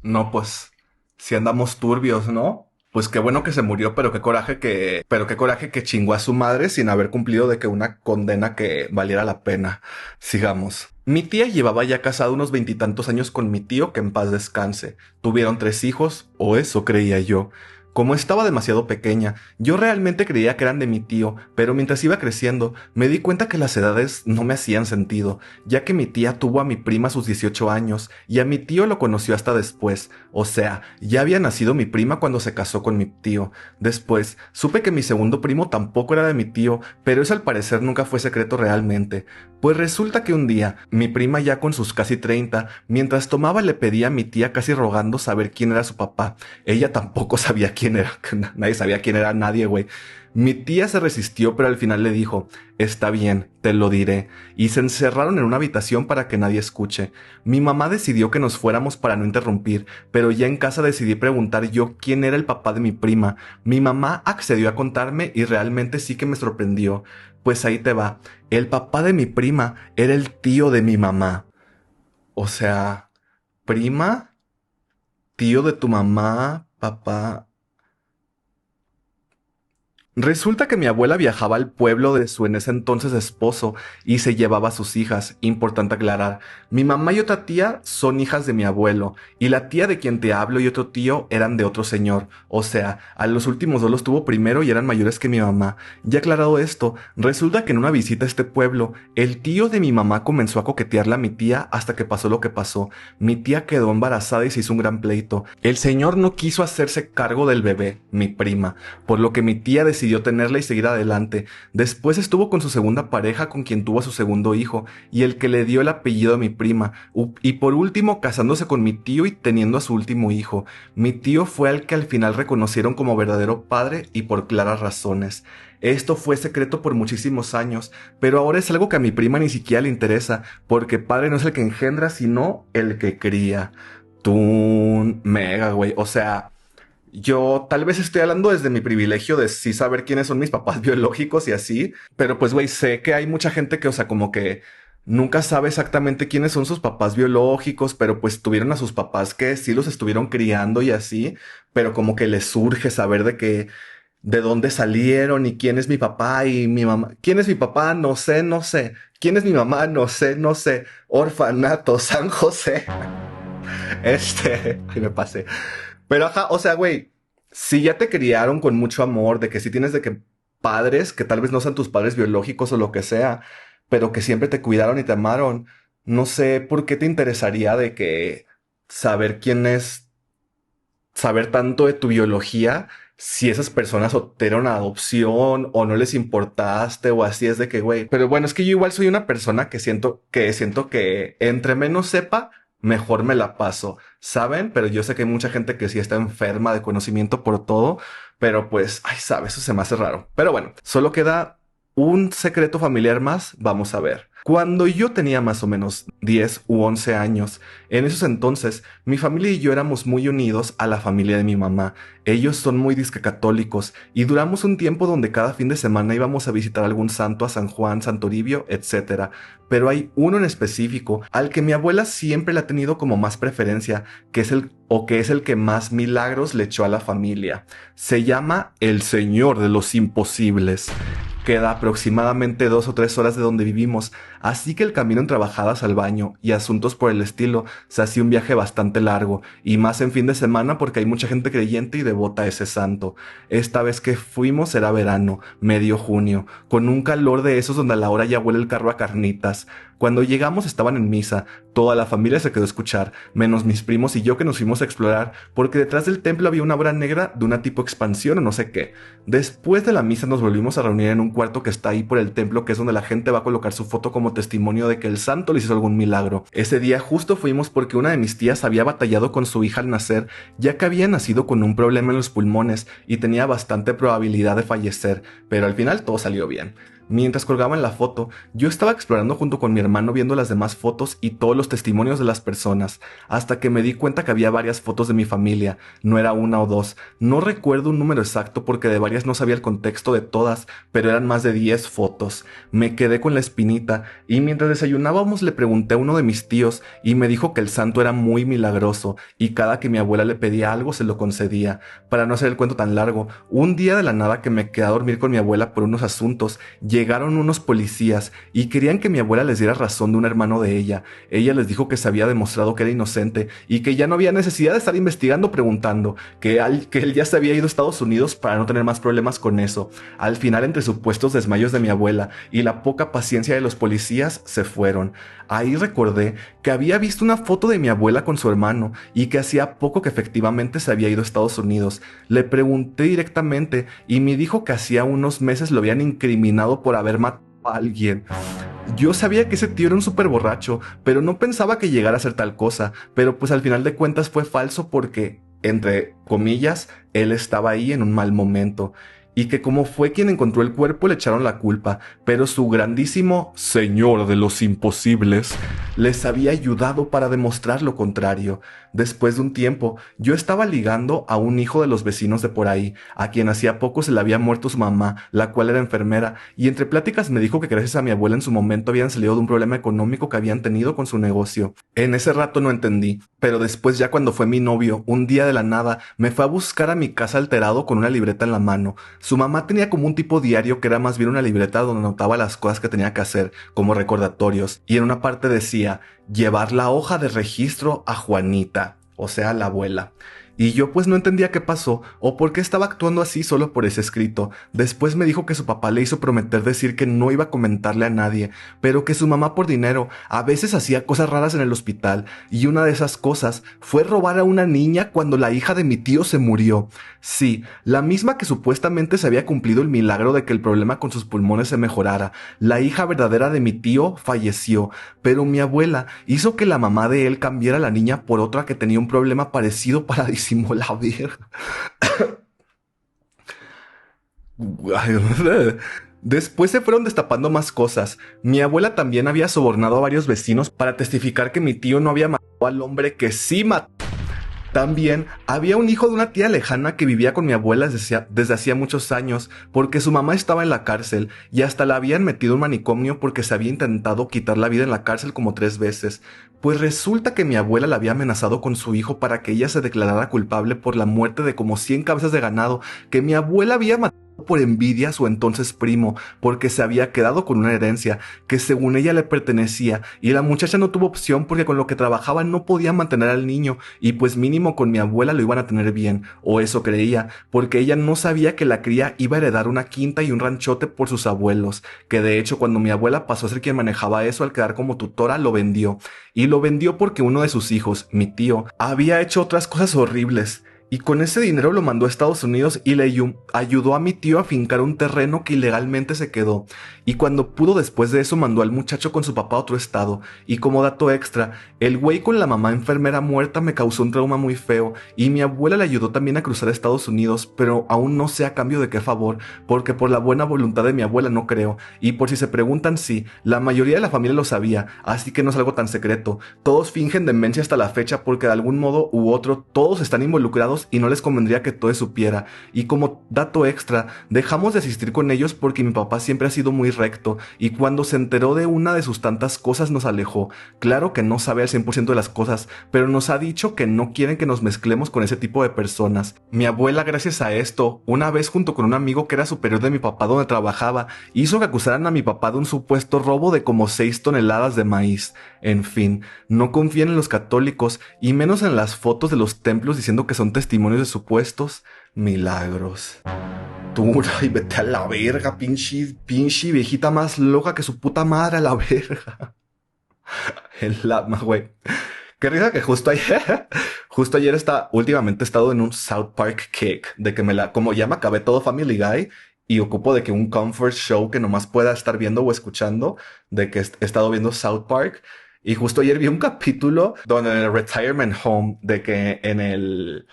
No, pues, si andamos turbios, ¿no? Pues qué bueno que se murió, pero qué coraje que chingó a su madre sin haber cumplido de que una condena que valiera la pena. Sigamos. Mi tía llevaba ya casada unos 20 años con mi tío, que en paz descanse. Tuvieron 3 hijos, o eso creía yo. Como estaba demasiado pequeña, yo realmente creía que eran de mi tío, pero mientras iba creciendo, me di cuenta que las edades no me hacían sentido, ya que mi tía tuvo a mi prima a sus 18 años y a mi tío lo conoció hasta después. O sea, ya había nacido mi prima cuando se casó con mi tío. Después, supe que mi segundo primo tampoco era de mi tío, pero eso al parecer nunca fue secreto realmente. Pues resulta que un día, mi prima ya con sus casi 30, mientras tomaba le pedía a mi tía casi rogando saber quién era su papá. Ella tampoco sabía quién era, nadie sabía quién era nadie, güey. Mi tía se resistió, pero al final le dijo, está bien, te lo diré, y se encerraron en una habitación para que nadie escuche. Mi mamá decidió que nos fuéramos para no interrumpir, pero ya en casa decidí preguntar yo quién era el papá de mi prima. Mi mamá accedió a contarme y realmente sí que me sorprendió. Pues ahí te va, el papá de mi prima era el tío de mi mamá. O sea, prima, tío de tu mamá, papá... Resulta que mi abuela viajaba al pueblo de su en ese entonces esposo y se llevaba a sus hijas. Importante aclarar, mi mamá y otra tía son hijas de mi abuelo y la tía de quien te hablo y otro tío eran de otro señor. O sea, a los últimos dos los tuvo primero y eran mayores que mi mamá. Ya aclarado esto, resulta que en una visita a este pueblo, el tío de mi mamá comenzó a coquetearle a mi tía hasta que pasó lo que pasó. Mi tía quedó embarazada y se hizo un gran pleito. El señor no quiso hacerse cargo del bebé, mi prima, por lo que mi tía decidió tenerla y seguir adelante. Después estuvo con su segunda pareja con quien tuvo a su segundo hijo y el que le dio el apellido a mi prima. Y por último casándose con mi tío y teniendo a su último hijo. Mi tío fue el que al final reconocieron como verdadero padre y por claras razones. Esto fue secreto por muchísimos años, pero ahora es algo que a mi prima ni siquiera le interesa, porque padre no es el que engendra, sino el que cría. Tú, mega, güey. O sea, yo tal vez estoy hablando desde mi privilegio de sí saber quiénes son mis papás biológicos y así, pero pues, güey, sé que hay mucha gente que, o sea, como que nunca sabe exactamente quiénes son sus papás biológicos, pero pues tuvieron a sus papás que sí los estuvieron criando y así, pero como que les surge saber de que de dónde salieron y quién es mi papá y mi mamá. ¿Quién es mi papá? No sé, no sé. ¿Quién es mi mamá? No sé, no sé. Orfanato, San José. Ahí me pasé. Pero ajá, o sea, güey, si ya te criaron con mucho amor, de que si tienes de que padres, que tal vez no sean tus padres biológicos o lo que sea, pero que siempre te cuidaron y te amaron, no sé por qué te interesaría de que saber quién es, saber tanto de tu biología, si esas personas o te dieron adopción o no les importaste o así es de que, güey. Pero bueno, es que yo igual soy una persona que siento que entre menos sepa, mejor me la paso, ¿saben? Pero yo sé que hay mucha gente que sí está enferma de conocimiento por todo, pero pues, ay, sabe, eso se me hace raro. Pero bueno, solo queda un secreto familiar más, vamos a ver. Cuando yo tenía más o menos 10 u 11 años, en esos entonces, mi familia y yo éramos muy unidos a la familia de mi mamá. Ellos son muy disque católicos y duramos un tiempo donde cada fin de semana íbamos a visitar algún santo, a San Juan, Santo Toribio, etcétera. Pero hay uno en específico al que mi abuela siempre le ha tenido como más preferencia, que es el que más milagros le echó a la familia. Se llama el Señor de los Imposibles. Queda aproximadamente 2 o 3 horas de donde vivimos, así que el camino entre bajadas al baño y asuntos por el estilo se hacía un viaje bastante largo, y más en fin de semana porque hay mucha gente creyente y devota a ese santo. Esta vez que fuimos era verano, medio junio, con un calor de esos donde a la hora ya huele el carro a carnitas. Cuando llegamos estaban en misa, toda la familia se quedó a escuchar, menos mis primos y yo que nos fuimos a explorar, porque detrás del templo había una obra negra de una tipo expansión o no sé qué. Después de la misa nos volvimos a reunir en un cuarto que está ahí por el templo, que es donde la gente va a colocar su foto como testimonio de que el santo les hizo algún milagro. Ese día justo fuimos porque una de mis tías había batallado con su hija al nacer, ya que había nacido con un problema en los pulmones y tenía bastante probabilidad de fallecer, pero al final todo salió bien. Mientras colgaban la foto, yo estaba explorando junto con mi hermano viendo las demás fotos y todos los testimonios de las personas, hasta que me di cuenta que había varias fotos de mi familia, no era una o dos, no recuerdo un número exacto porque de varias no sabía el contexto de todas, pero eran más de 10 fotos. Me quedé con la espinita y mientras desayunábamos le pregunté a uno de mis tíos y me dijo que el santo era muy milagroso y cada que mi abuela le pedía algo se lo concedía. Para no hacer el cuento tan largo, un día de la nada que me quedé a dormir con mi abuela por unos asuntos, llegaron unos policías y querían que mi abuela les diera razón de un hermano de ella. Ella les dijo que se había demostrado que era inocente y que ya no había necesidad de estar investigando preguntando, que él ya se había ido a Estados Unidos para no tener más problemas con eso. Al final, entre supuestos desmayos de mi abuela y la poca paciencia de los policías, se fueron. Ahí recordé que había visto una foto de mi abuela con su hermano y que hacía poco que efectivamente se había ido a Estados Unidos. Le pregunté directamente y me dijo que hacía unos meses lo habían incriminado por haber matado a alguien. Yo sabía que ese tío era un súper borracho, pero no pensaba que llegara a ser tal cosa, pero pues al final de cuentas fue falso porque, entre comillas, él estaba ahí en un mal momento. Y que como fue quien encontró el cuerpo le echaron la culpa, pero su grandísimo Señor de los Imposibles les había ayudado para demostrar lo contrario. Después de un tiempo, yo estaba ligando a un hijo de los vecinos de por ahí, a quien hacía poco se le había muerto su mamá, la cual era enfermera, y entre pláticas me dijo que gracias a mi abuela en su momento habían salido de un problema económico que habían tenido con su negocio. En ese rato no entendí, pero después ya cuando fue mi novio, un día de la nada, me fue a buscar a mi casa alterado con una libreta en la mano. Su mamá tenía como un tipo diario que era más bien una libreta donde anotaba las cosas que tenía que hacer, como recordatorios, y en una parte decía, llevar la hoja de registro a Juanita, o sea, la abuela. Y yo pues no entendía qué pasó o por qué estaba actuando así solo por ese escrito. Después me dijo que su papá le hizo prometer decir que no iba a comentarle a nadie, pero que su mamá por dinero a veces hacía cosas raras en el hospital y una de esas cosas fue robar a una niña cuando la hija de mi tío se murió. Sí, la misma que supuestamente se había cumplido el milagro de que el problema con sus pulmones se mejorara. La hija verdadera de mi tío falleció, pero mi abuela hizo que la mamá de él cambiara a la niña por otra que tenía un problema parecido para disimular. Después se fueron destapando más cosas. Mi abuela también había sobornado a varios vecinos para testificar que mi tío no había matado al hombre que sí mató. También había un hijo de una tía lejana que vivía con mi abuela desde hacía muchos años, porque su mamá estaba en la cárcel y hasta la habían metido en un manicomio porque se había intentado quitar la vida en la cárcel como 3 veces. Pues resulta que mi abuela la había amenazado con su hijo para que ella se declarara culpable por la muerte de como 100 cabezas de ganado que mi abuela había matado por envidia a su entonces primo, porque se había quedado con una herencia que según ella le pertenecía, y la muchacha no tuvo opción porque con lo que trabajaba no podía mantener al niño, y pues mínimo con mi abuela lo iban a tener bien, o eso creía, porque ella no sabía que la cría iba a heredar una quinta y un ranchote por sus abuelos, que de hecho cuando mi abuela pasó a ser quien manejaba eso al quedar como tutora lo vendió, y lo vendió porque uno de sus hijos, mi tío, había hecho otras cosas horribles. Y con ese dinero lo mandó a Estados Unidos y le ayudó a mi tío a fincar un terreno que ilegalmente se quedó. Y cuando pudo después de eso mandó al muchacho con su papá a otro estado. Y como dato extra, el güey con la mamá enfermera muerta me causó un trauma muy feo. Y mi abuela le ayudó también a cruzar a Estados Unidos, pero aún no sé a cambio de qué favor, porque por la buena voluntad de mi abuela no creo. Y por si se preguntan, sí, la mayoría de la familia lo sabía, así que no es algo tan secreto. Todos fingen demencia hasta la fecha porque de algún modo u otro todos están involucrados y no les convendría que todo supiera. Y como dato extra, dejamos de asistir con ellos porque mi papá siempre ha sido muy recto y cuando se enteró de una de sus tantas cosas nos alejó. Claro que no sabe al 100% de las cosas, pero nos ha dicho que no quieren que nos mezclemos con ese tipo de personas. Mi abuela, gracias a esto, una vez junto con un amigo que era superior de mi papá donde trabajaba, hizo que acusaran a mi papá de un supuesto robo de como 6 toneladas de maíz. En fin, no confíen en los católicos y menos en las fotos de los templos diciendo que son testimonios de supuestos milagros. Tú, ay, vete a la verga, pinche viejita más loca que su puta madre a la verga. El alma, güey. Qué risa que justo ayer últimamente he estado en un South Park kick, de que como ya me acabé todo Family Guy y ocupo de que un comfort show que nomás pueda estar viendo o escuchando, de que he estado viendo South Park. Y justo ayer vi un capítulo donde en el retirement home, de que en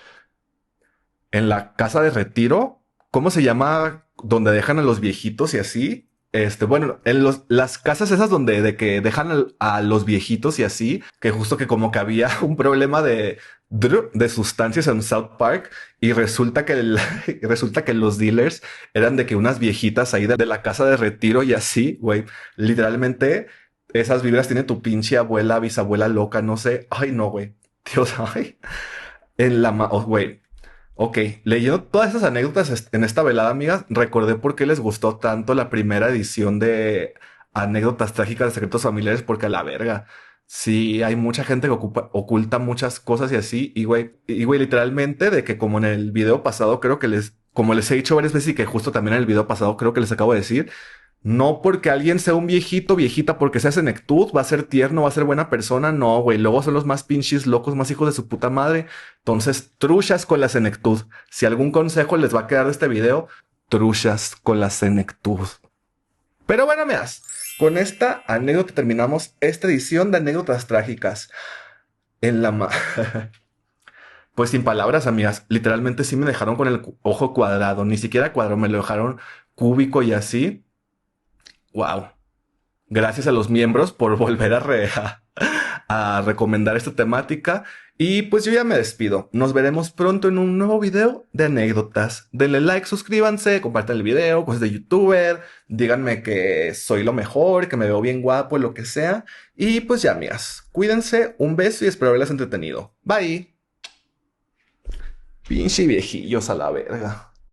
la casa de retiro, ¿cómo se llama? Donde dejan a los viejitos y así. Bueno, en las casas esas donde de que dejan a los viejitos y así, que justo que como que había un problema de sustancias en South Park y resulta que resulta que los dealers eran de que unas viejitas ahí de la casa de retiro y así, güey, literalmente esas vibras tiene tu pinche abuela, bisabuela loca, no sé. Ay, no, güey. Dios, ay. Güey. Ok, leyendo todas esas anécdotas en esta velada, amigas, recordé por qué les gustó tanto la primera edición de anécdotas trágicas de secretos familiares, porque a la verga, sí, hay mucha gente que oculta muchas cosas y así, y güey, literalmente de que como en el video pasado, creo que como les he dicho varias veces y que justo también en el video pasado creo que les acabo de decir, no porque alguien sea un viejito, viejita, porque sea senectud, va a ser tierno, va a ser buena persona. No, güey. Luego son los más pinches locos, más hijos de su puta madre. Entonces, truchas con la senectud. Si algún consejo les va a quedar de este video, truchas con la senectud. Pero bueno, meas, con esta anécdota terminamos esta edición de anécdotas trágicas. En la Pues sin palabras, amigas. Literalmente sí me dejaron con el ojo cuadrado. Ni siquiera cuadrado, me lo dejaron cúbico y así. Wow. Gracias a los miembros por volver a recomendar esta temática. Y pues yo ya me despido. Nos veremos pronto en un nuevo video de anécdotas. Denle like, suscríbanse, compartan el video, cosas de youtuber. Díganme que soy lo mejor, que me veo bien guapo, lo que sea. Y pues ya, amigas. Cuídense, un beso y espero haberles entretenido. Bye. Pinche viejillos a la verga.